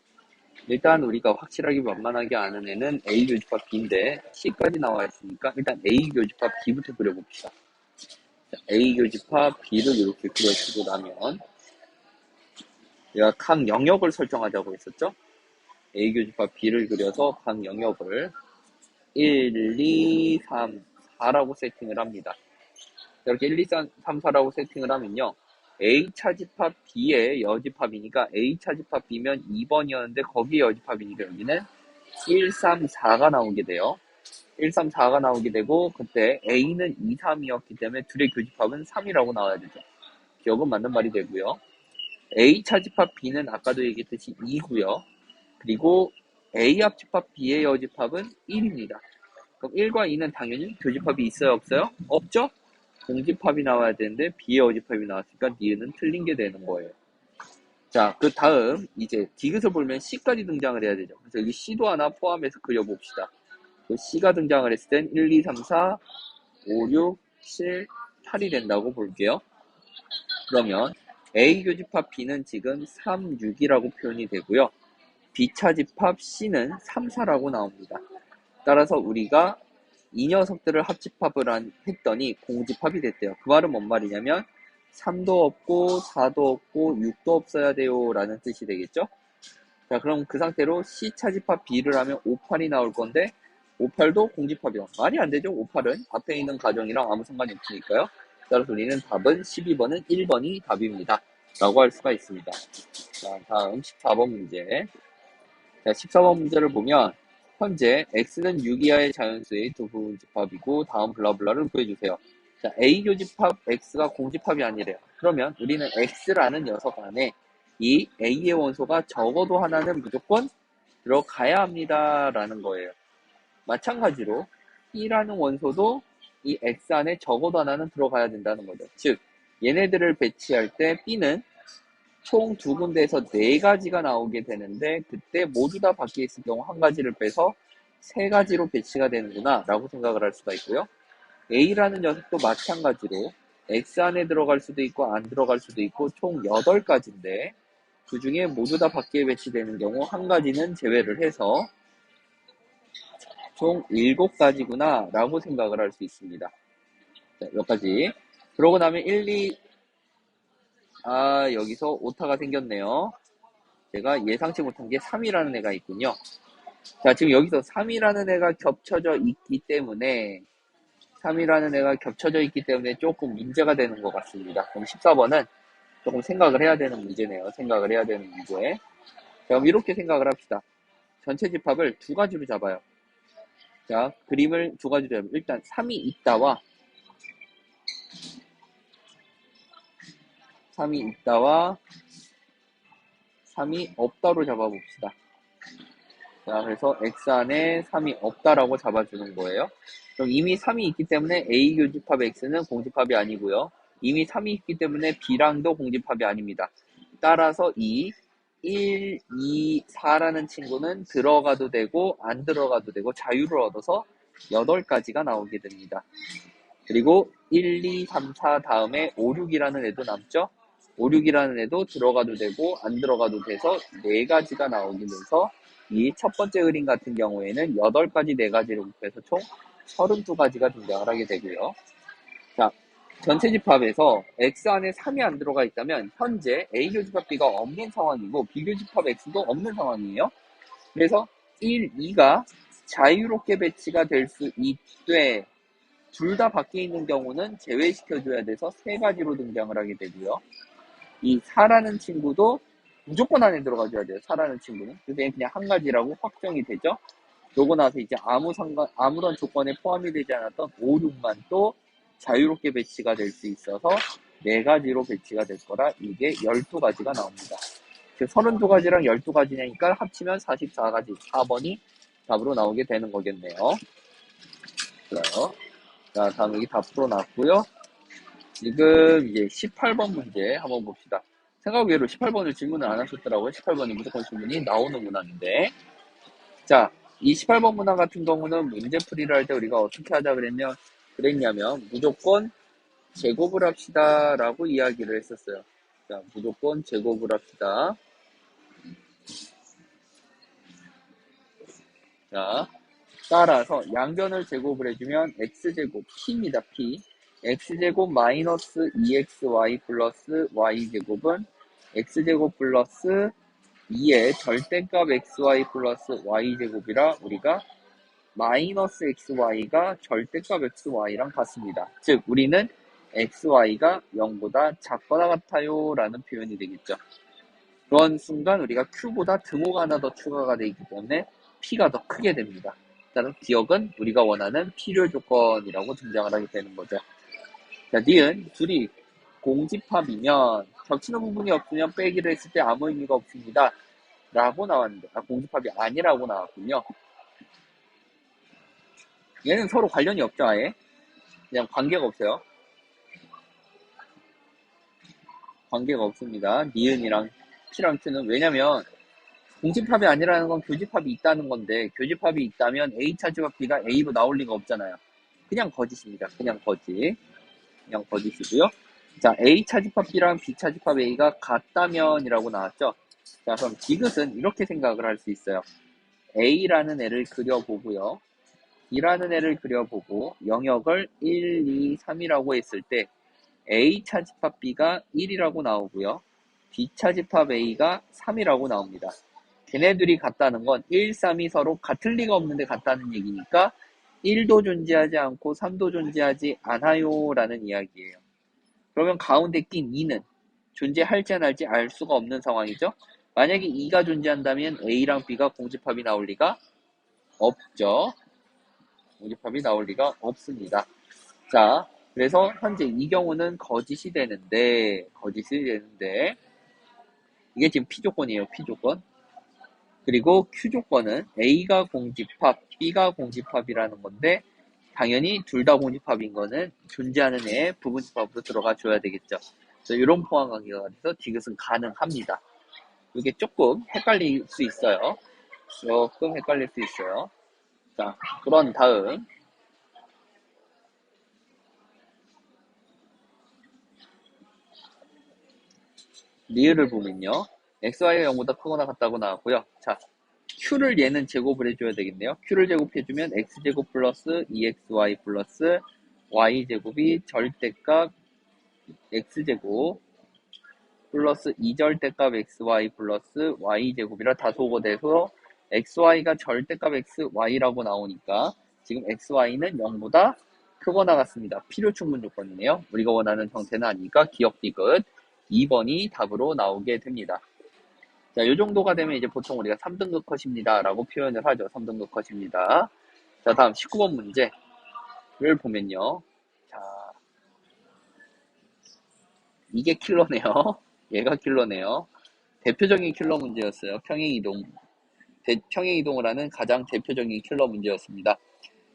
일단 우리가 확실하게 만만하게 아는 애는 A 교집합 B인데 C까지 나와 있으니까 일단 A 교집합 B부터 그려봅시다. 자, A 교집합 B를 이렇게 그려주고 나면 얘가 각 영역을 설정하자고 했었죠? A 교집합 B를 그려서 각 영역을 1, 2, 3, 4라고 세팅을 합니다. 이렇게 1, 2, 3, 4라고 세팅을 하면요. A 차집합 B의 여집합이니까 A 차집합 B면 2번이었는데 거기에 여집합이니까 여기는 1, 3, 4가 나오게 돼요. 1, 3, 4가 나오게 되고 그때 A는 2, 3이었기 때문에 둘의 교집합은 3이라고 나와야 되죠. 기억은 맞는 말이 되고요. A 차집합 B는 아까도 얘기했듯이 2고요. 그리고 A 합집합 B의 여집합은 1입니다. 그럼 1과 2는 당연히 교집합이 있어요, 없어요? 없죠? 공집합이 나와야 되는데 B의 어집합이 나왔으니까 니은은 틀린 게 되는 거예요. 자, 그 다음 이제 디귿을 보면 C까지 등장을 해야 되죠. 그래서 여기 C도 하나 포함해서 그려봅시다. 그 C가 등장을 했을 땐 1, 2, 3, 4, 5, 6, 7, 8이 된다고 볼게요. 그러면 A 교집합 B는 지금 3, 6이라고 표현이 되고요. B 차집합 C는 3, 4라고 나옵니다. 따라서 우리가 이 녀석들을 합집합을 했더니 공집합이 됐대요. 그 말은 뭔 말이냐면 3도 없고 4도 없고 6도 없어야 돼요 라는 뜻이 되겠죠. 자, 그럼 그 상태로 C 차집합 B를 하면 5, 8이 나올 건데 5, 8도 공집합이요. 말이 안 되죠. 5, 8은 앞에 있는 가정이랑 아무 상관이 없으니까요. 따라서 우리는 답은 12번은 1번이 답입니다 라고 할 수가 있습니다. 자, 다음 14번 문제. 자, 14번 문제를 보면 현재 x는 6 이하의 자연수의 두 부분집합이고 다음 블라블라를 구해주세요. 자, A 교집합 x가 공집합이 아니래요. 그러면 우리는 x라는 녀석 안에 이 A의 원소가 적어도 하나는 무조건 들어가야 합니다 라는 거예요. 마찬가지로 B라는 원소도 이 x 안에 적어도 하나는 들어가야 된다는 거죠. 즉 얘네들을 배치할 때 B는 총 두 군데에서 네 가지가 나오게 되는데 그때 모두 다 밖에 있을 경우 한 가지를 빼서 세 가지로 배치가 되는구나 라고 생각을 할 수가 있고요. A라는 녀석도 마찬가지로 X 안에 들어갈 수도 있고 안 들어갈 수도 있고 총 8가지인데 그 중에 모두 다 밖에 배치되는 경우 한 가지는 제외를 해서 총 7가지구나 라고 생각을 할 수 있습니다. 자, 여기까지. 그러고 나면 1, 2, 여기서 오타가 생겼네요. 제가 예상치 못한 게 3이라는 애가 있군요. 자, 지금 여기서 3이라는 애가 겹쳐져 있기 때문에 조금 문제가 되는 것 같습니다. 그럼 14번은 조금 생각을 해야 되는 문제네요. 생각을 해야 되는 문제. 자, 그럼 이렇게 생각을 합시다. 전체 집합을 두 가지로 잡아요. 자, 그림을 두 가지로 잡아요. 일단 3이 있다와 3이 없다로 잡아봅시다. 자, 그래서 x 안에 3이 없다라고 잡아주는 거예요. 그럼 이미 3이 있기 때문에 A 교집합 x는 공집합이 아니고요. 이미 3이 있기 때문에 B랑도 공집합이 아닙니다. 따라서 이 1, 2, 4라는 친구는 들어가도 되고 안 들어가도 되고 자유를 얻어서 8가지가 나오게 됩니다. 그리고 1, 2, 3, 4 다음에 5, 6이라는 애도 남죠. 5, 6이라는 애도 들어가도 되고 안 들어가도 돼서 4가지가 나오게 돼서 이 첫 번째 그림 같은 경우에는 8가지 4가지를 곱해서 총 32가지가 등장을 하게 되고요. 자, 전체 집합에서 x 안에 3이 안 들어가 있다면 현재 A 교집합 B가 없는 상황이고 B 교집합 X도 없는 상황이에요. 그래서 1, 2가 자유롭게 배치가 될 수 있되 둘 다 밖에 있는 경우는 제외시켜줘야 돼서 3가지로 등장을 하게 되고요. 이 4라는 친구도 무조건 안에 들어가줘야 돼요. 4라는 친구는. 그래서 그냥 한 가지라고 확정이 되죠. 그러고 나서 이제 아무런 조건에 포함이 되지 않았던 5, 6만 또 자유롭게 배치가 될 수 있어서 4가지로 배치가 될 거라 이게 12가지가 나옵니다. 32가지랑 12가지니까 합치면 44가지. 4번이 답으로 나오게 되는 거겠네요. 좋아요. 자, 다음 여기 다 풀어놨고요. 지금 이제 18번 문제 한번 봅시다. 생각외로 18번을 질문을 안 하셨더라고요. 18번이 무조건 질문이 나오는 문항인데. 자, 이 18번 문항 같은 경우는 문제풀이를 할 때 우리가 어떻게 하자 그랬냐면 무조건 제곱을 합시다 라고 이야기를 했었어요. 자, 무조건 제곱을 합시다. 자, 따라서 양변을 제곱을 해주면 x제곱 p입니다. p. x제곱 마이너스 2xy 플러스 y제곱은 x제곱 플러스 2의 절대값 xy 플러스 y제곱이라 우리가 마이너스 xy가 절대값 xy랑 같습니다. 즉 우리는 xy가 0보다 작거나 같아요 라는 표현이 되겠죠. 그런 순간 우리가 q보다 등호가 하나 더 추가가 되어 있기 때문에 p가 더 크게 됩니다. 따라서 기억은 우리가 원하는 필요 조건이라고 등장을 하게 되는 거죠. 자, 니은 둘이 공집합이면 겹치는 부분이 없으면 빼기를 했을 때 아무 의미가 없습니다. 라고 나왔는데, 공집합이 아니라고 나왔군요. 얘는 서로 관련이 없죠, 아예. 그냥 관계가 없어요. 관계가 없습니다. 니은이랑 P랑 Q는. 왜냐면 공집합이 아니라는 건 교집합이 있다는 건데, 교집합이 있다면 A차 집합 B가 A로 나올 리가 없잖아요. 그냥 거짓입니다. 그냥 거짓. 그냥 거짓이고요. 자, A차 집합 B랑 B차 집합 A가 같다면이라고 나왔죠. 자, 그럼 디귿은 이렇게 생각을 할 수 있어요. A라는 애를 그려보고요. B라는 애를 그려보고 영역을 1, 2, 3이라고 했을 때 A차 집합 B가 1이라고 나오고요. B차 집합 A가 3이라고 나옵니다. 걔네들이 같다는 건 1, 3이 서로 같을 리가 없는데 같다는 얘기니까 1도 존재하지 않고 3도 존재하지 않아요 라는 이야기예요. 그러면 가운데 낀 2는 존재할지 안 할지 알 수가 없는 상황이죠. 만약에 2가 존재한다면 A랑 B가 공집합이 나올 리가 없죠. 공집합이 나올 리가 없습니다. 자, 그래서 현재 이 경우는 거짓이 되는데 이게 지금 P조건이에요. P조건. 그리고 Q조건은 A가 공집합, B가 공집합이라는 건데 당연히 둘 다 공집합인 거는 존재하는 애의 부분집합으로 들어가 줘야 되겠죠. 그래서 이런 포함 관계가 돼서 디귿은 가능합니다. 이게 조금 헷갈릴 수 있어요. 자, 그런 다음 리을을 보면요. xy가 0보다 크거나 같다고 나왔고요. 자, q를 얘는 제곱을 해줘야 되겠네요. q를 제곱해주면 x제곱 플러스 2xy 플러스 y제곱이 절대값 x제곱 플러스 2절대값 xy 플러스 y제곱이라 다소거돼서 xy가 절대값 xy라고 나오니까 지금 xy는 0보다 크거나 같습니다. 필요 충분 조건이네요. 우리가 원하는 형태는 아니니까 기억 디귿 2번이 답으로 나오게 됩니다. 자, 요 정도가 되면 이제 보통 우리가 3등급 컷입니다 라고 표현을 하죠. 3등급 컷입니다. 자, 다음 19번 문제를 보면요. 자, 이게 킬러네요. 얘가 킬러네요. 대표적인 킬러 문제였어요. 평행이동을 하는 가장 대표적인 킬러 문제였습니다.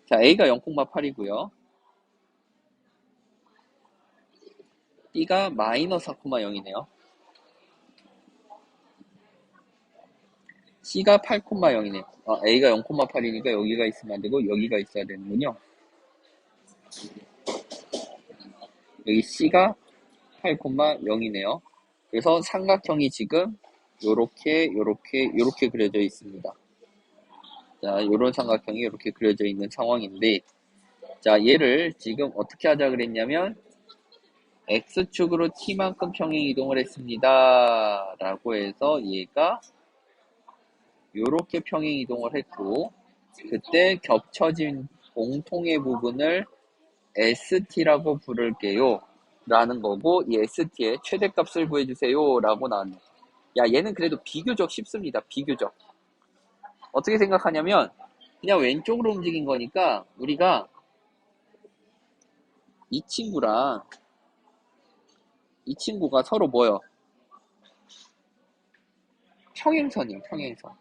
자, A가 0,8이고요. B가 마이너스 4,0이네요. C가 8,0이네요. A가 0,8이니까 여기가 있으면 안 되고 여기가 있어야 되는군요. 여기 C가 8,0이네요. 그래서 삼각형이 지금 요렇게 그려져 있습니다. 자, 요런 삼각형이 이렇게 그려져 있는 상황인데, 자, 얘를 지금 어떻게 하자 그랬냐면, X축으로 T만큼 평행이동을 했습니다. 라고 해서 얘가 요렇게 평행이동을 했고, 그때 겹쳐진 공통의 부분을 ST라고 부를게요. 라는 거고, 이 ST의 최대값을 구해주세요. 라고 나왔네요. 야, 얘는 그래도 비교적 쉽습니다. 비교적. 어떻게 생각하냐면, 그냥 왼쪽으로 움직인 거니까, 우리가 이 친구랑 이 친구가 서로 뭐요? 평행선이에요, 평행선.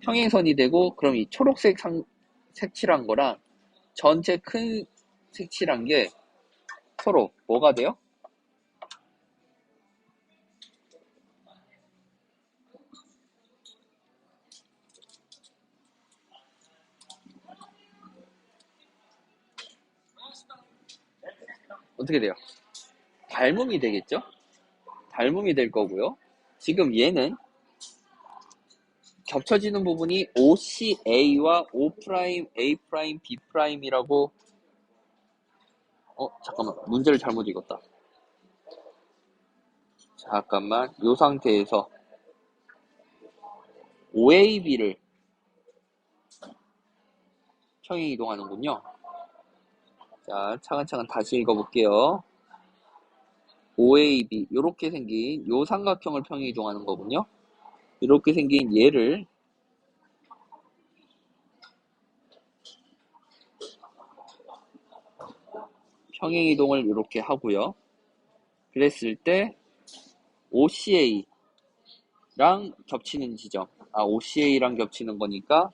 평행선이 되고, 그럼 이 초록색 색칠한 거랑 전체 큰 색칠한 게 서로 뭐가 돼요? 어떻게 돼요? 닮음이 되겠죠? 닮음이 될 거고요. 지금 얘는 겹쳐지는 부분이 OCA와 O'A'B'이라고 잠깐만. 문제를 잘못 읽었다. 잠깐만. 이 상태에서 OAB를 평행 이동하는군요. 자, 차근차근 다시 읽어볼게요. OAB, 요렇게 생긴 요 삼각형을 평행 이동하는 거군요. 이렇게 생긴 얘를 평행 이동을 이렇게 하고요. 그랬을 때 OCA랑 겹치는 지점, OCA랑 겹치는 거니까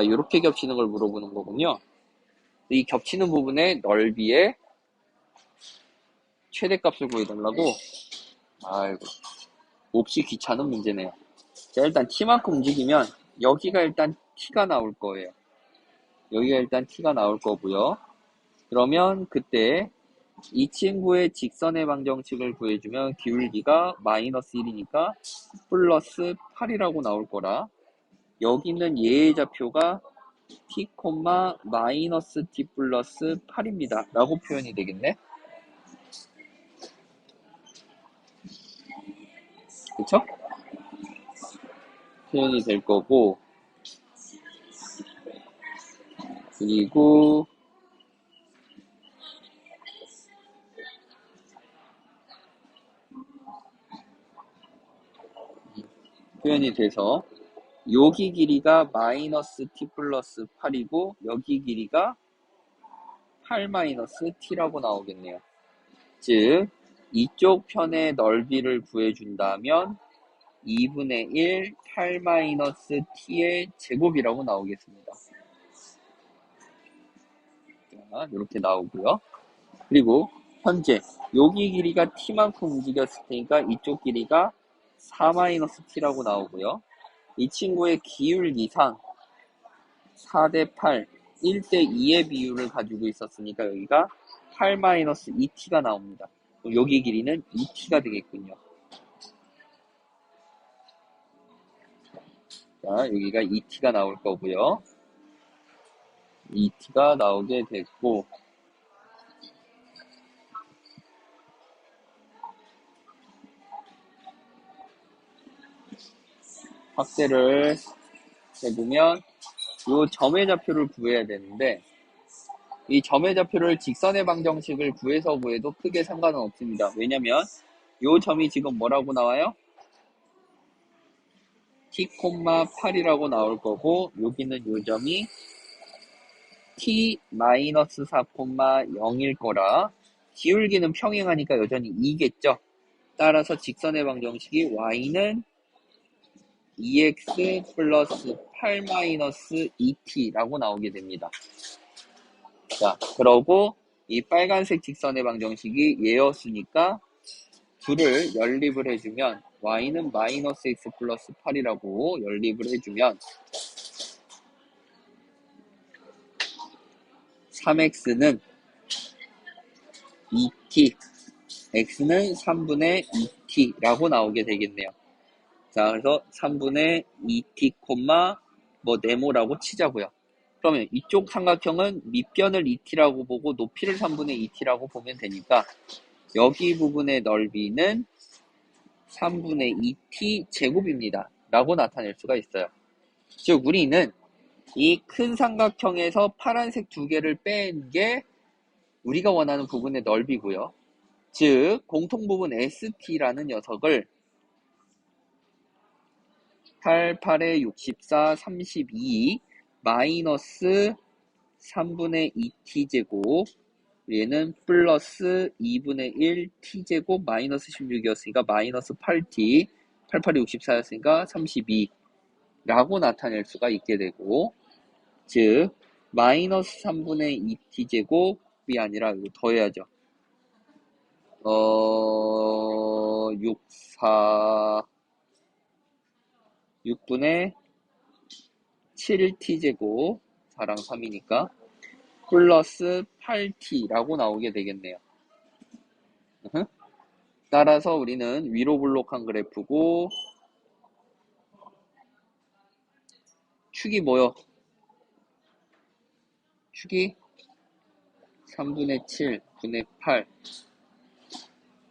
이렇게 겹치는 걸 물어보는 거군요. 이 겹치는 부분의 넓이의 최대값을 구해달라고. 아이고, 몹시 귀찮은 문제네요. 자, 일단 t만큼 움직이면 여기가 일단 t가 나올 거예요. 여기가 일단 t가 나올 거고요. 그러면 그때 이 친구의 직선의 방정식을 구해주면 기울기가 마이너스 1이니까 플러스 8이라고 나올 거라, 여기 있는 얘의 좌표가 t, 마이너스 t 플러스 8입니다. 라고 표현이 되겠네. 그쵸? 표현이 될 거고, 그리고 표현이 돼서 여기 길이가 마이너스 t 플러스 8이고 여기 길이가 8 마이너스 t라고 나오겠네요. 즉 이쪽 편의 넓이를 구해준다면 2분의 1 8 마이너스 t의 제곱이라고 나오겠습니다. 자, 이렇게 나오고요. 그리고 현재 여기 길이가 t만큼 움직였을 테니까 이쪽 길이가 4 마이너스 t라고 나오고요. 이 친구의 기울기상 4대 8, 1대 2의 비율을 가지고 있었으니까 여기가 8-2t가 나옵니다. 여기 길이는 2t가 되겠군요. 자, 여기가 2t가 나올 거고요. 2t가 나오게 됐고, 확대를 해보면 이 점의 좌표를 구해야 되는데 이 점의 좌표를 직선의 방정식을 구해서 구해도 크게 상관은 없습니다. 왜냐면 이 점이 지금 뭐라고 나와요? t,8이라고 나올 거고 여기는 이 점이 t-4,0일 거라 기울기는 평행하니까 여전히 2겠죠. 따라서 직선의 방정식이 y는 2x 플러스 8 마이너스 2t라고 나오게 됩니다. 자, 그러고 이 빨간색 직선의 방정식이 얘였으니까 둘을 연립을 해주면 y는 마이너스 x 플러스 8이라고 연립을 해주면 3x는 2t, x는 3분의 2t라고 나오게 되겠네요. 자, 그래서 3분의 2t, 네모라고 치자고요. 그러면 이쪽 삼각형은 밑변을 2t라고 보고 높이를 3분의 2t라고 보면 되니까 여기 부분의 넓이는 3분의 2t 제곱입니다. 라고 나타낼 수가 있어요. 즉 우리는 이 큰 삼각형에서 파란색 두 개를 뺀 게 우리가 원하는 부분의 넓이고요. 즉 공통부분 ST라는 녀석을 8, 8에 64, 32 마이너스 3분의 2t제곱 얘는 플러스 2분의 1t제곱 마이너스 16이었으니까 마이너스 8t 8, 8이 64였으니까 32라고 나타낼 수가 있게 되고 즉 마이너스 3분의 2t제곱이 아니라 이거 더해야죠. 6, 4 6분의 7t제곱 4랑 3이니까 플러스 8t라고 나오게 되겠네요. 따라서 우리는 위로 블록한 그래프고 축이 뭐요? 축이 3분의 7, 분의 8,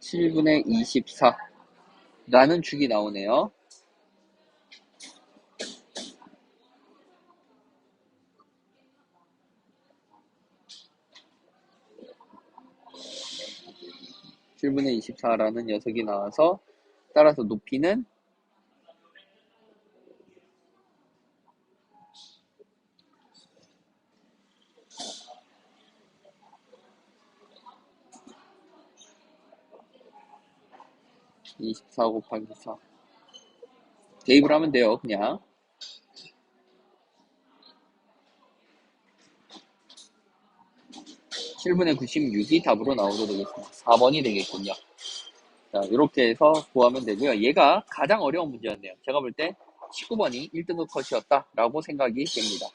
7분의 24 라는 축이 나오네요. (7분의 24라는 녀석이 나와서 따라서 높이는 (24 곱하기 4) 대입을 하면 돼요. 그냥 7분의 96이 답으로 나오게 되겠습니다. 4번이 되겠군요. 자, 이렇게 해서 구하면 되고요. 얘가 가장 어려운 문제였네요. 제가 볼 때 19번이 1등급 컷이었다라고 생각이 됩니다.